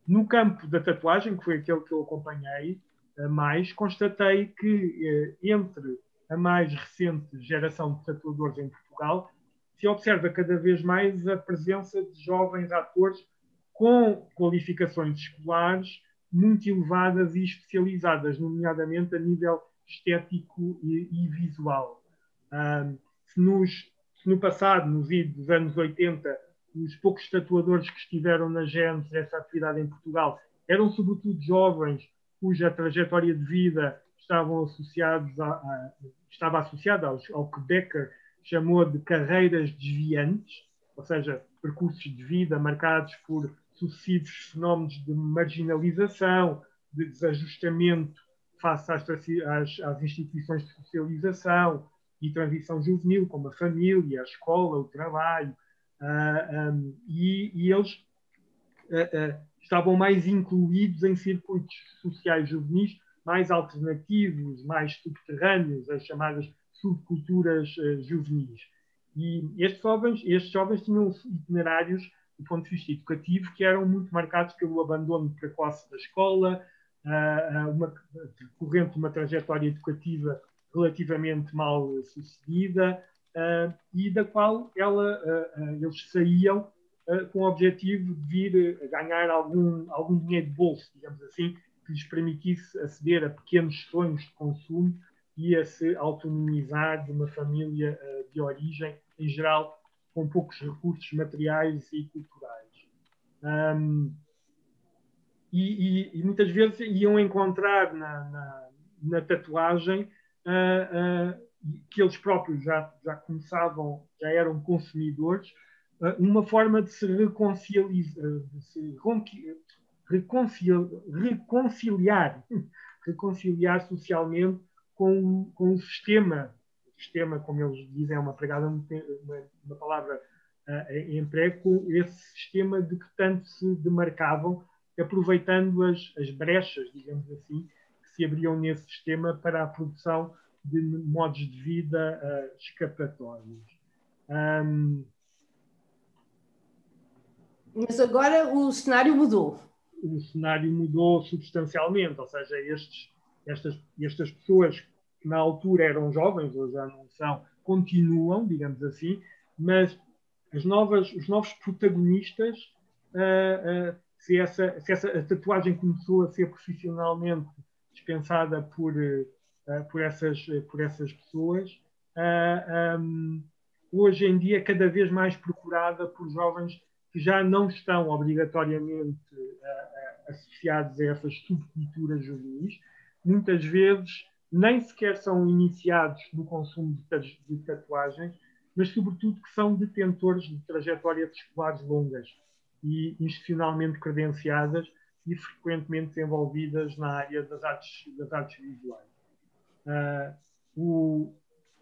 No campo da tatuagem, que foi aquele que eu acompanhei mais, constatei que entre a mais recente geração de tatuadores em Portugal se observa cada vez mais a presença de jovens atores com qualificações escolares muito elevadas e especializadas, nomeadamente a nível estético e visual. Se no passado, nos dos anos 80, os poucos tatuadores que estiveram na gênese dessa atividade em Portugal eram sobretudo jovens cuja trajetória de vida estava associada ao que Becker chamou de carreiras desviantes, ou seja, percursos de vida marcados por sucessivos fenómenos de marginalização, de desajustamento face às instituições de socialização e transição juvenil, como a família, a escola, o trabalho, e eles estavam mais incluídos em circuitos sociais juvenis mais alternativos, mais subterrâneos, as chamadas subculturas juvenis. E estes jovens tinham itinerários, do ponto de vista educativo, que eram muito marcados pelo abandono precoce da escola, decorrente de uma trajetória educativa relativamente mal sucedida, e da qual eles saíam com o objetivo de vir a ganhar algum dinheiro de bolso, digamos assim, que lhes permitisse aceder a pequenos sonhos de consumo e a se autonomizar de uma família de origem, em geral, com poucos recursos materiais e culturais. E muitas vezes iam encontrar na tatuagem que eles próprios já começavam, já eram consumidores, uma forma de se reconciliar socialmente com o sistema. O sistema, como eles dizem, é uma palavra em emprego, com esse sistema de que tanto se demarcavam, aproveitando as brechas, digamos assim, que se abriam nesse sistema para a produção de modos de vida escapatórios. Mas agora o cenário mudou. O cenário mudou substancialmente, ou seja, estas pessoas que na altura eram jovens, ou já não são, continuam, digamos assim, mas os novos protagonistas, se a tatuagem começou a ser profissionalmente dispensada por essas pessoas, hoje em dia é cada vez mais procurada por jovens que já não estão obrigatoriamente associados a essas subculturas juvenis, muitas vezes nem sequer são iniciados no consumo de tatuagens, mas sobretudo que são detentores de trajetórias escolares longas e institucionalmente credenciadas, e frequentemente desenvolvidas na área das artes visuais.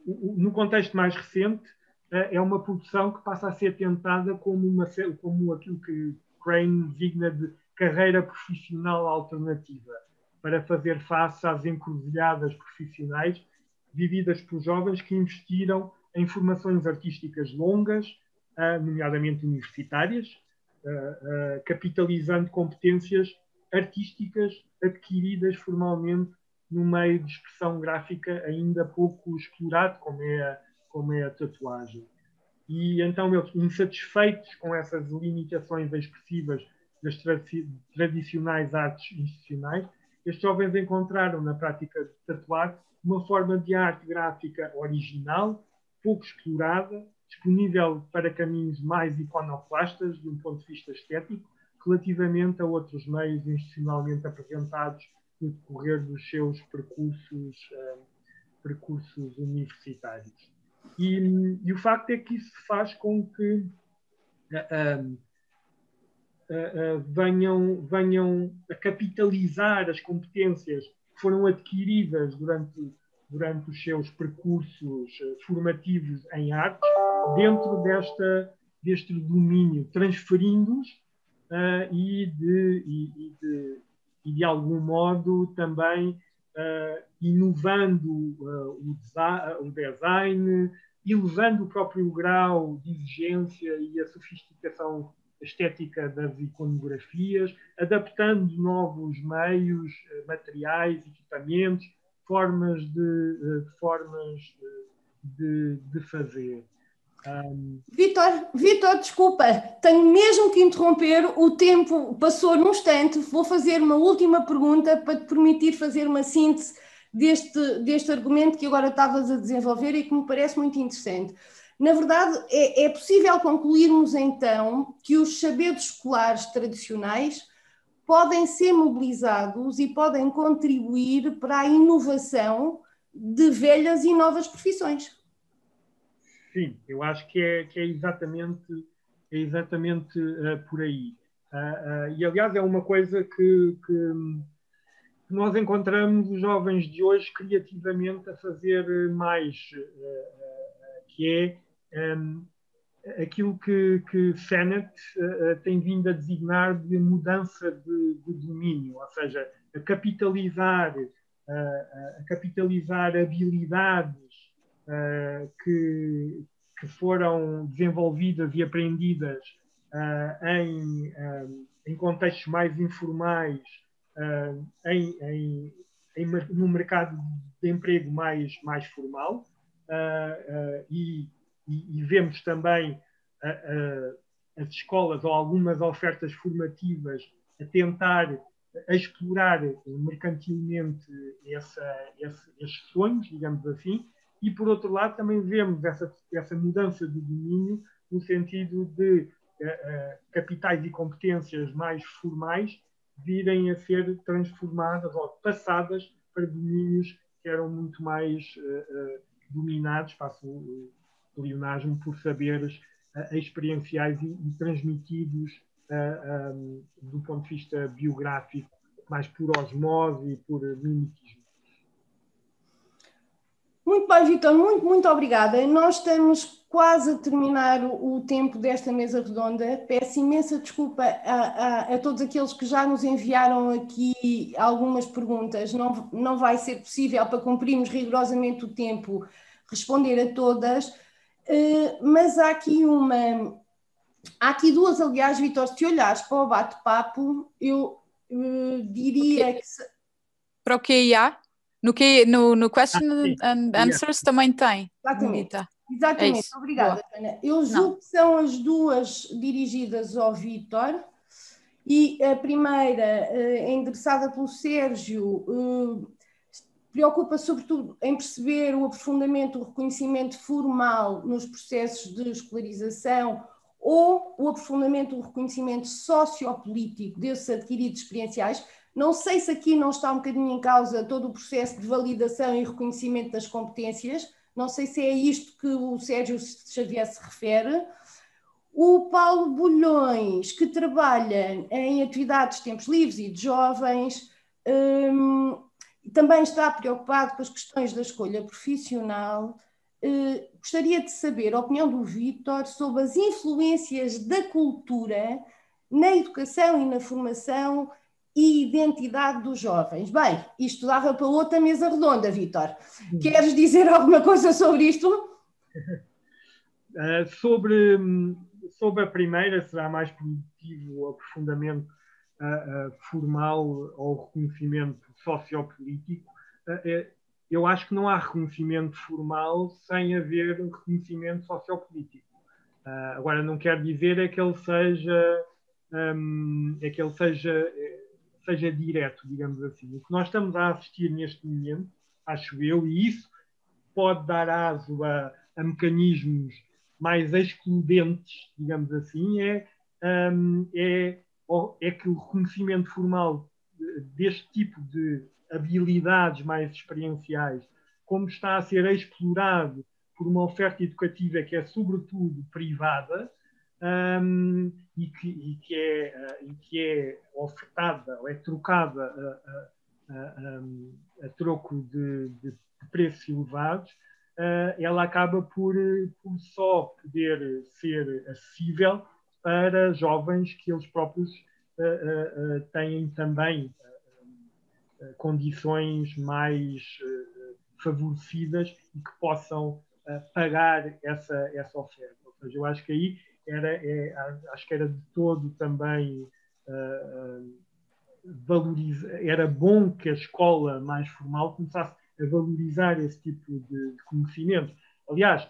No contexto mais recente, é uma produção que passa a ser tentada como aquilo que Crane designa de carreira profissional alternativa, para fazer face às encruzilhadas profissionais vividas por jovens que investiram em formações artísticas longas, nomeadamente universitárias, capitalizando competências artísticas adquiridas formalmente no meio de expressão gráfica ainda pouco explorado, como é a tatuagem. E então, eles, insatisfeitos com essas limitações expressivas das tradicionais artes institucionais, estes jovens encontraram na prática de tatuar uma forma de arte gráfica original, pouco explorada, disponível para caminhos mais iconoclastas de um ponto de vista estético, relativamente a outros meios institucionalmente apresentados no decorrer dos seus percursos universitários. E o facto é que isso faz com que venham a capitalizar as competências que foram adquiridas durante os seus percursos formativos em artes, dentro deste domínio, transferindo-os e de algum modo também inovando o design, elevando o próprio grau de exigência e a sofisticação estética das iconografias, adaptando novos meios, materiais, equipamentos, formas de fazer. Vítor, desculpa, tenho mesmo que interromper, o tempo passou num instante, vou fazer uma última pergunta para te permitir fazer uma síntese deste argumento que agora estavas a desenvolver e que me parece muito interessante. Na verdade, é possível concluirmos então que os saberes escolares tradicionais podem ser mobilizados e podem contribuir para a inovação de velhas e novas profissões. Sim, eu acho que é exatamente por aí. E, aliás, é uma coisa que nós encontramos os jovens de hoje criativamente a fazer mais, que é aquilo que Sennett tem vindo a designar de mudança de domínio, ou seja, a capitalizar habilidades que foram desenvolvidas e aprendidas em contextos mais informais, no mercado de emprego mais formal, e vemos também as escolas ou algumas ofertas formativas a tentar explorar mercantilmente esses sonhos, digamos assim, e por outro lado também vemos essa mudança de domínio no sentido de capitais e competências mais formais virem a ser transformadas ou passadas para domínios que eram muito mais dominados, faço o pleonasmo, por saberes experienciais e transmitidos do ponto de vista biográfico, mais por osmose e por mimetismo. Muito bem, Vítor, muito obrigada. Nós estamos quase a terminar o tempo desta mesa redonda. Peço imensa desculpa a todos aqueles que já nos enviaram aqui algumas perguntas. Não vai ser possível, para cumprirmos rigorosamente o tempo, responder a todas, mas há aqui duas, aliás, Vítor, se olhares para o bate-papo, eu diria que... Para o QIA? No Question and Answers também tem. Exatamente. Exatamente. É obrigada, Ana. Eu julgo que são as duas dirigidas ao Vítor, e a primeira, endereçada pelo Sérgio, preocupa sobretudo em perceber o aprofundamento, o reconhecimento formal nos processos de escolarização ou o aprofundamento, o reconhecimento sociopolítico desses adquiridos experienciais. Não sei se aqui não está um bocadinho em causa todo o processo de validação e reconhecimento das competências. Não sei se é isto que o Sérgio Xavier se refere. O Paulo Bulhões, que trabalha em atividades de tempos livres e de jovens, também está preocupado com as questões da escolha profissional. Gostaria de saber a opinião do Vítor sobre as influências da cultura na educação e na formação e identidade dos jovens. Bem, isto dava para outra mesa redonda, Vítor. Queres dizer alguma coisa sobre isto? Sobre a primeira, será mais produtivo o aprofundamento formal ou reconhecimento sociopolítico. Eu acho que não há reconhecimento formal sem haver reconhecimento sociopolítico. Agora, não quer dizer que ele seja direto, digamos assim. O que nós estamos a assistir neste momento, acho eu, e isso pode dar aso a mecanismos mais excludentes, digamos assim, é que o reconhecimento formal deste tipo de habilidades mais experienciais, como está a ser explorado por uma oferta educativa que é sobretudo privada, e que é ofertada ou é trocada a troco de preços elevados, ela acaba por só poder ser acessível para jovens que eles próprios têm também condições mais favorecidas e que possam pagar essa oferta. Ou seja, eu acho que aí era de todo também era bom que a escola mais formal começasse a valorizar esse tipo de conhecimento. Aliás,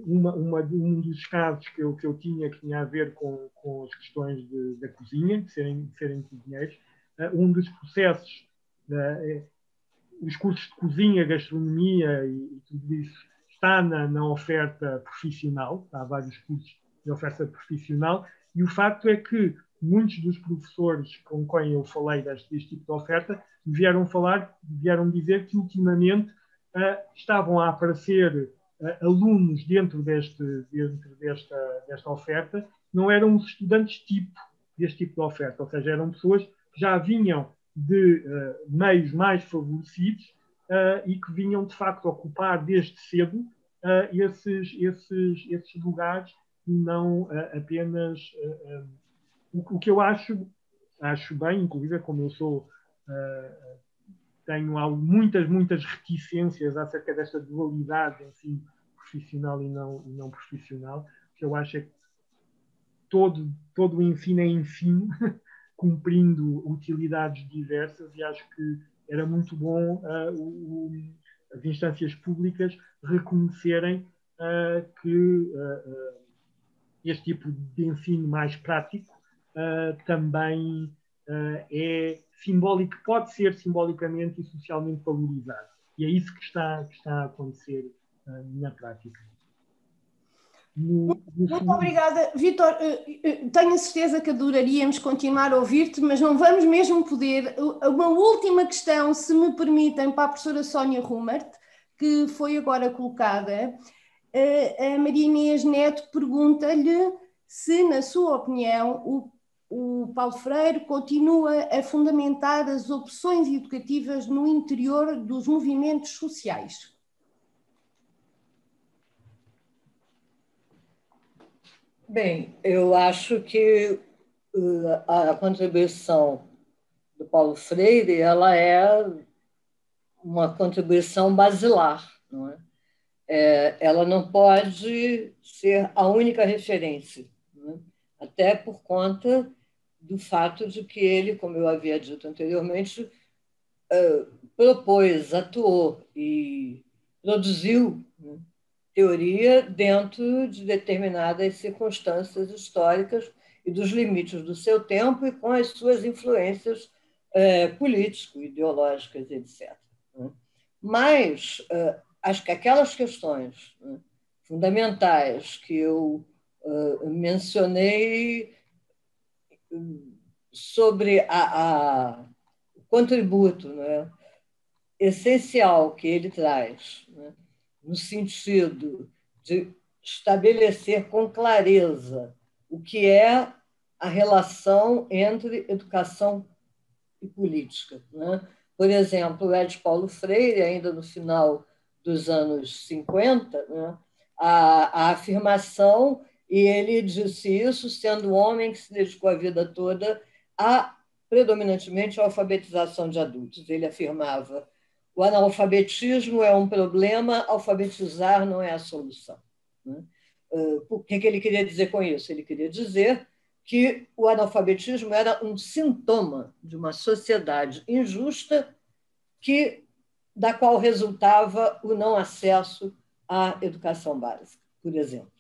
um dos casos que eu tinha a ver com as questões da cozinha, de serem cozinheiros, um dos processos, os cursos de cozinha, gastronomia e tudo isso está na oferta profissional, há vários cursos de oferta profissional, e o facto é que muitos dos professores com quem eu falei deste tipo de oferta vieram dizer que ultimamente estavam a aparecer alunos dentro desta oferta, não eram os estudantes tipo deste tipo de oferta, ou seja, eram pessoas que já vinham de meios mais favorecidos e que vinham de facto ocupar desde cedo esses lugares e não apenas o que eu acho bem, inclusive como eu tenho muitas reticências acerca desta dualidade ensino profissional e não profissional. O que eu acho é que todo o ensino é ensino, cumprindo utilidades diversas, e acho que era muito bom as instâncias públicas reconhecerem que este tipo de ensino mais prático também é simbólico, pode ser simbolicamente e socialmente valorizado. E é isso que está a acontecer na prática. Muito obrigada, Vítor. Tenho a certeza que adoraríamos continuar a ouvir-te, mas não vamos mesmo poder. Uma última questão, se me permitem, para a professora Sónia Rumert, que foi agora colocada. A Maria Inês Neto pergunta-lhe se, na sua opinião, o Paulo Freire continua a fundamentar as opções educativas no interior dos movimentos sociais. Bem, eu acho que a contribuição do Paulo Freire ela é uma contribuição basilar, não é? Ela não pode ser a única referência, não é? Até por conta do fato de que ele, como eu havia dito anteriormente, propôs, atuou e produziu, né, teoria dentro de determinadas circunstâncias históricas e dos limites do seu tempo e com as suas influências político-ideológicas, etc. Mas acho que aquelas questões fundamentais que eu mencionei sobre o contributo, né, essencial que ele traz, né, no sentido de estabelecer com clareza o que é a relação entre educação e política, né? Por exemplo, o Ed Paulo Freire, ainda no final dos anos 50, né, a afirmação, e ele disse isso sendo um homem que se dedicou a vida toda predominantemente à alfabetização de adultos. Ele afirmava: o analfabetismo é um problema, alfabetizar não é a solução. Né? O que ele queria dizer com isso? Ele queria dizer que o analfabetismo era um sintoma de uma sociedade injusta da qual resultava o não acesso à educação básica, por exemplo.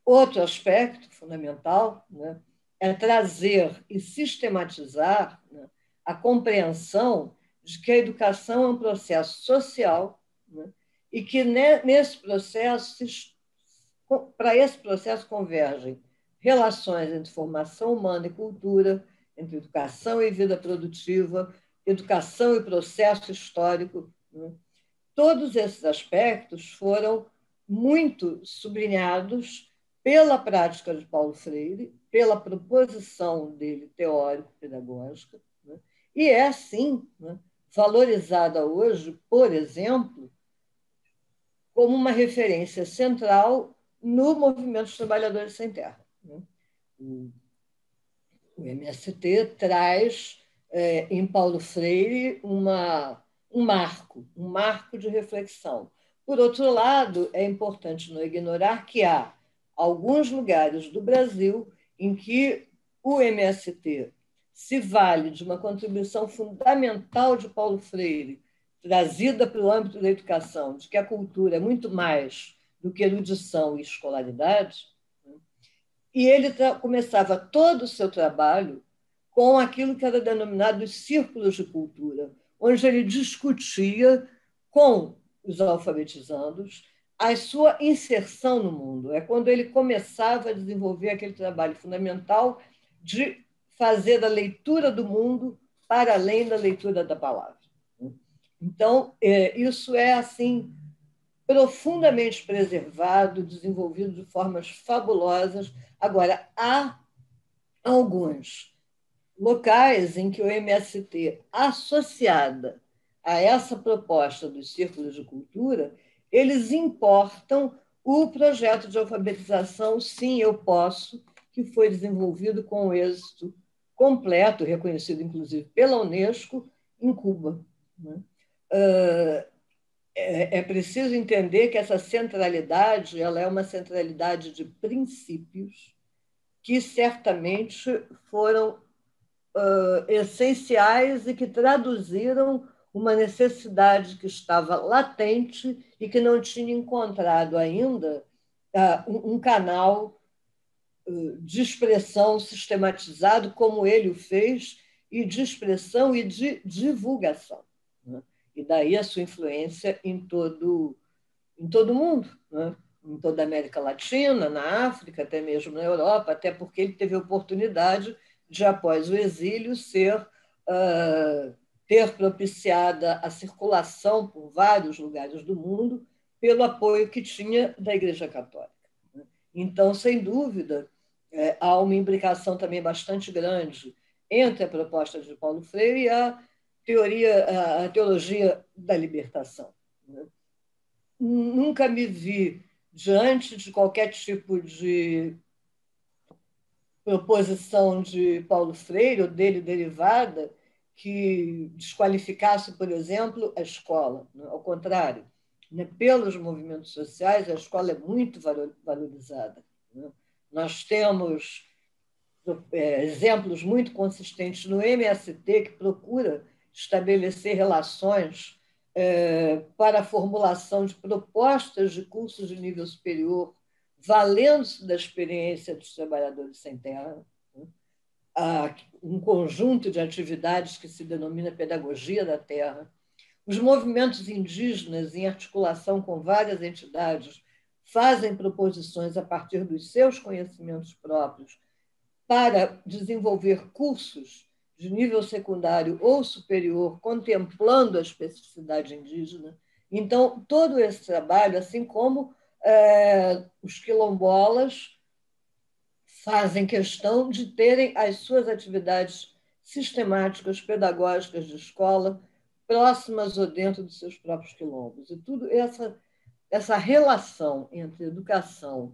Outro aspecto fundamental, né, é trazer e sistematizar, né, a compreensão de que a educação é um processo social, né, e que nesse processo, para esse processo convergem relações entre formação humana e cultura, entre educação e vida produtiva, educação e processo histórico. Né? Todos esses aspectos foram muito sublinhados pela prática de Paulo Freire, pela proposição dele teórico-pedagógica, né? E é, sim, né, valorizada hoje, por exemplo, como uma referência central no movimento dos trabalhadores sem terra. Né? O MST traz, em Paulo Freire, um marco de reflexão. Por outro lado, é importante não ignorar que há alguns lugares do Brasil em que o MST se vale de uma contribuição fundamental de Paulo Freire, trazida para o âmbito da educação, de que a cultura é muito mais do que erudição e escolaridade, né? E ele começava todo o seu trabalho com aquilo que era denominado os círculos de cultura, onde ele discutia com os alfabetizandos a sua inserção no mundo. É quando ele começava a desenvolver aquele trabalho fundamental de fazer a leitura do mundo para além da leitura da palavra. Então, isso é assim profundamente preservado, desenvolvido de formas fabulosas. Agora, há alguns locais em que o MST, associada a essa proposta dos círculos de cultura, eles importam o projeto de alfabetização Sim, Eu Posso, que foi desenvolvido com êxito completo, reconhecido inclusive pela Unesco, em Cuba. É preciso entender que essa centralidade ela é uma centralidade de princípios que certamente foram essenciais e que traduziram uma necessidade que estava latente e que não tinha encontrado ainda um canal de expressão sistematizado como ele o fez, e de expressão e de divulgação. Né? E daí a sua influência em todo o mundo, né? Em toda a América Latina, na África, até mesmo na Europa, até porque ele teve a oportunidade de, após o exílio, ter propiciada a circulação por vários lugares do mundo pelo apoio que tinha da Igreja Católica. Então, sem dúvida, há uma imbricação também bastante grande entre a proposta de Paulo Freire e a teologia da libertação. Nunca me vi diante de qualquer tipo de proposição de Paulo Freire ou dele derivada que desqualificasse, por exemplo, a escola. Ao contrário, pelos movimentos sociais, a escola é muito valorizada. Nós temos exemplos muito consistentes no MST, que procura estabelecer relações para a formulação de propostas de cursos de nível superior, valendo-se da experiência dos trabalhadores sem terra, um conjunto de atividades que se denomina pedagogia da terra. Os movimentos indígenas, em articulação com várias entidades, fazem proposições a partir dos seus conhecimentos próprios para desenvolver cursos de nível secundário ou superior, contemplando a especificidade indígena. Então, todo esse trabalho, assim como os quilombolas fazem questão de terem as suas atividades sistemáticas, pedagógicas de escola, próximas ou dentro dos seus próprios quilombos. E tudo essa relação entre educação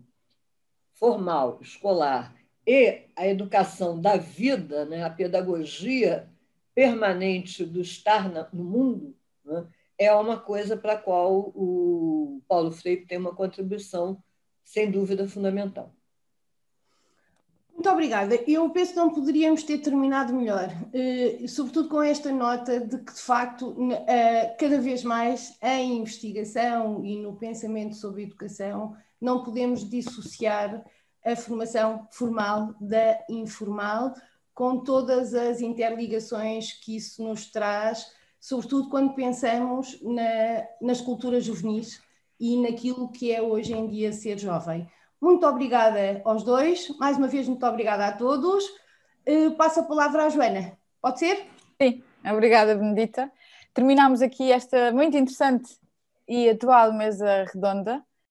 formal, escolar, e a educação da vida, né, a pedagogia permanente do estar no mundo, né, é uma coisa para a qual o Paulo Freire tem uma contribuição, sem dúvida, fundamental. Muito obrigada. Eu penso que não poderíamos ter terminado melhor, sobretudo com esta nota de que, de facto, cada vez mais em investigação e no pensamento sobre educação, não podemos dissociar a formação formal da informal, com todas as interligações que isso nos traz, sobretudo quando pensamos nas culturas juvenis e naquilo que é hoje em dia ser jovem. Muito obrigada aos dois. Mais uma vez, muito obrigada a todos. Passo a palavra à Joana. Pode ser? Sim, obrigada, Benedita. Terminamos aqui esta muito interessante e atual mesa redonda.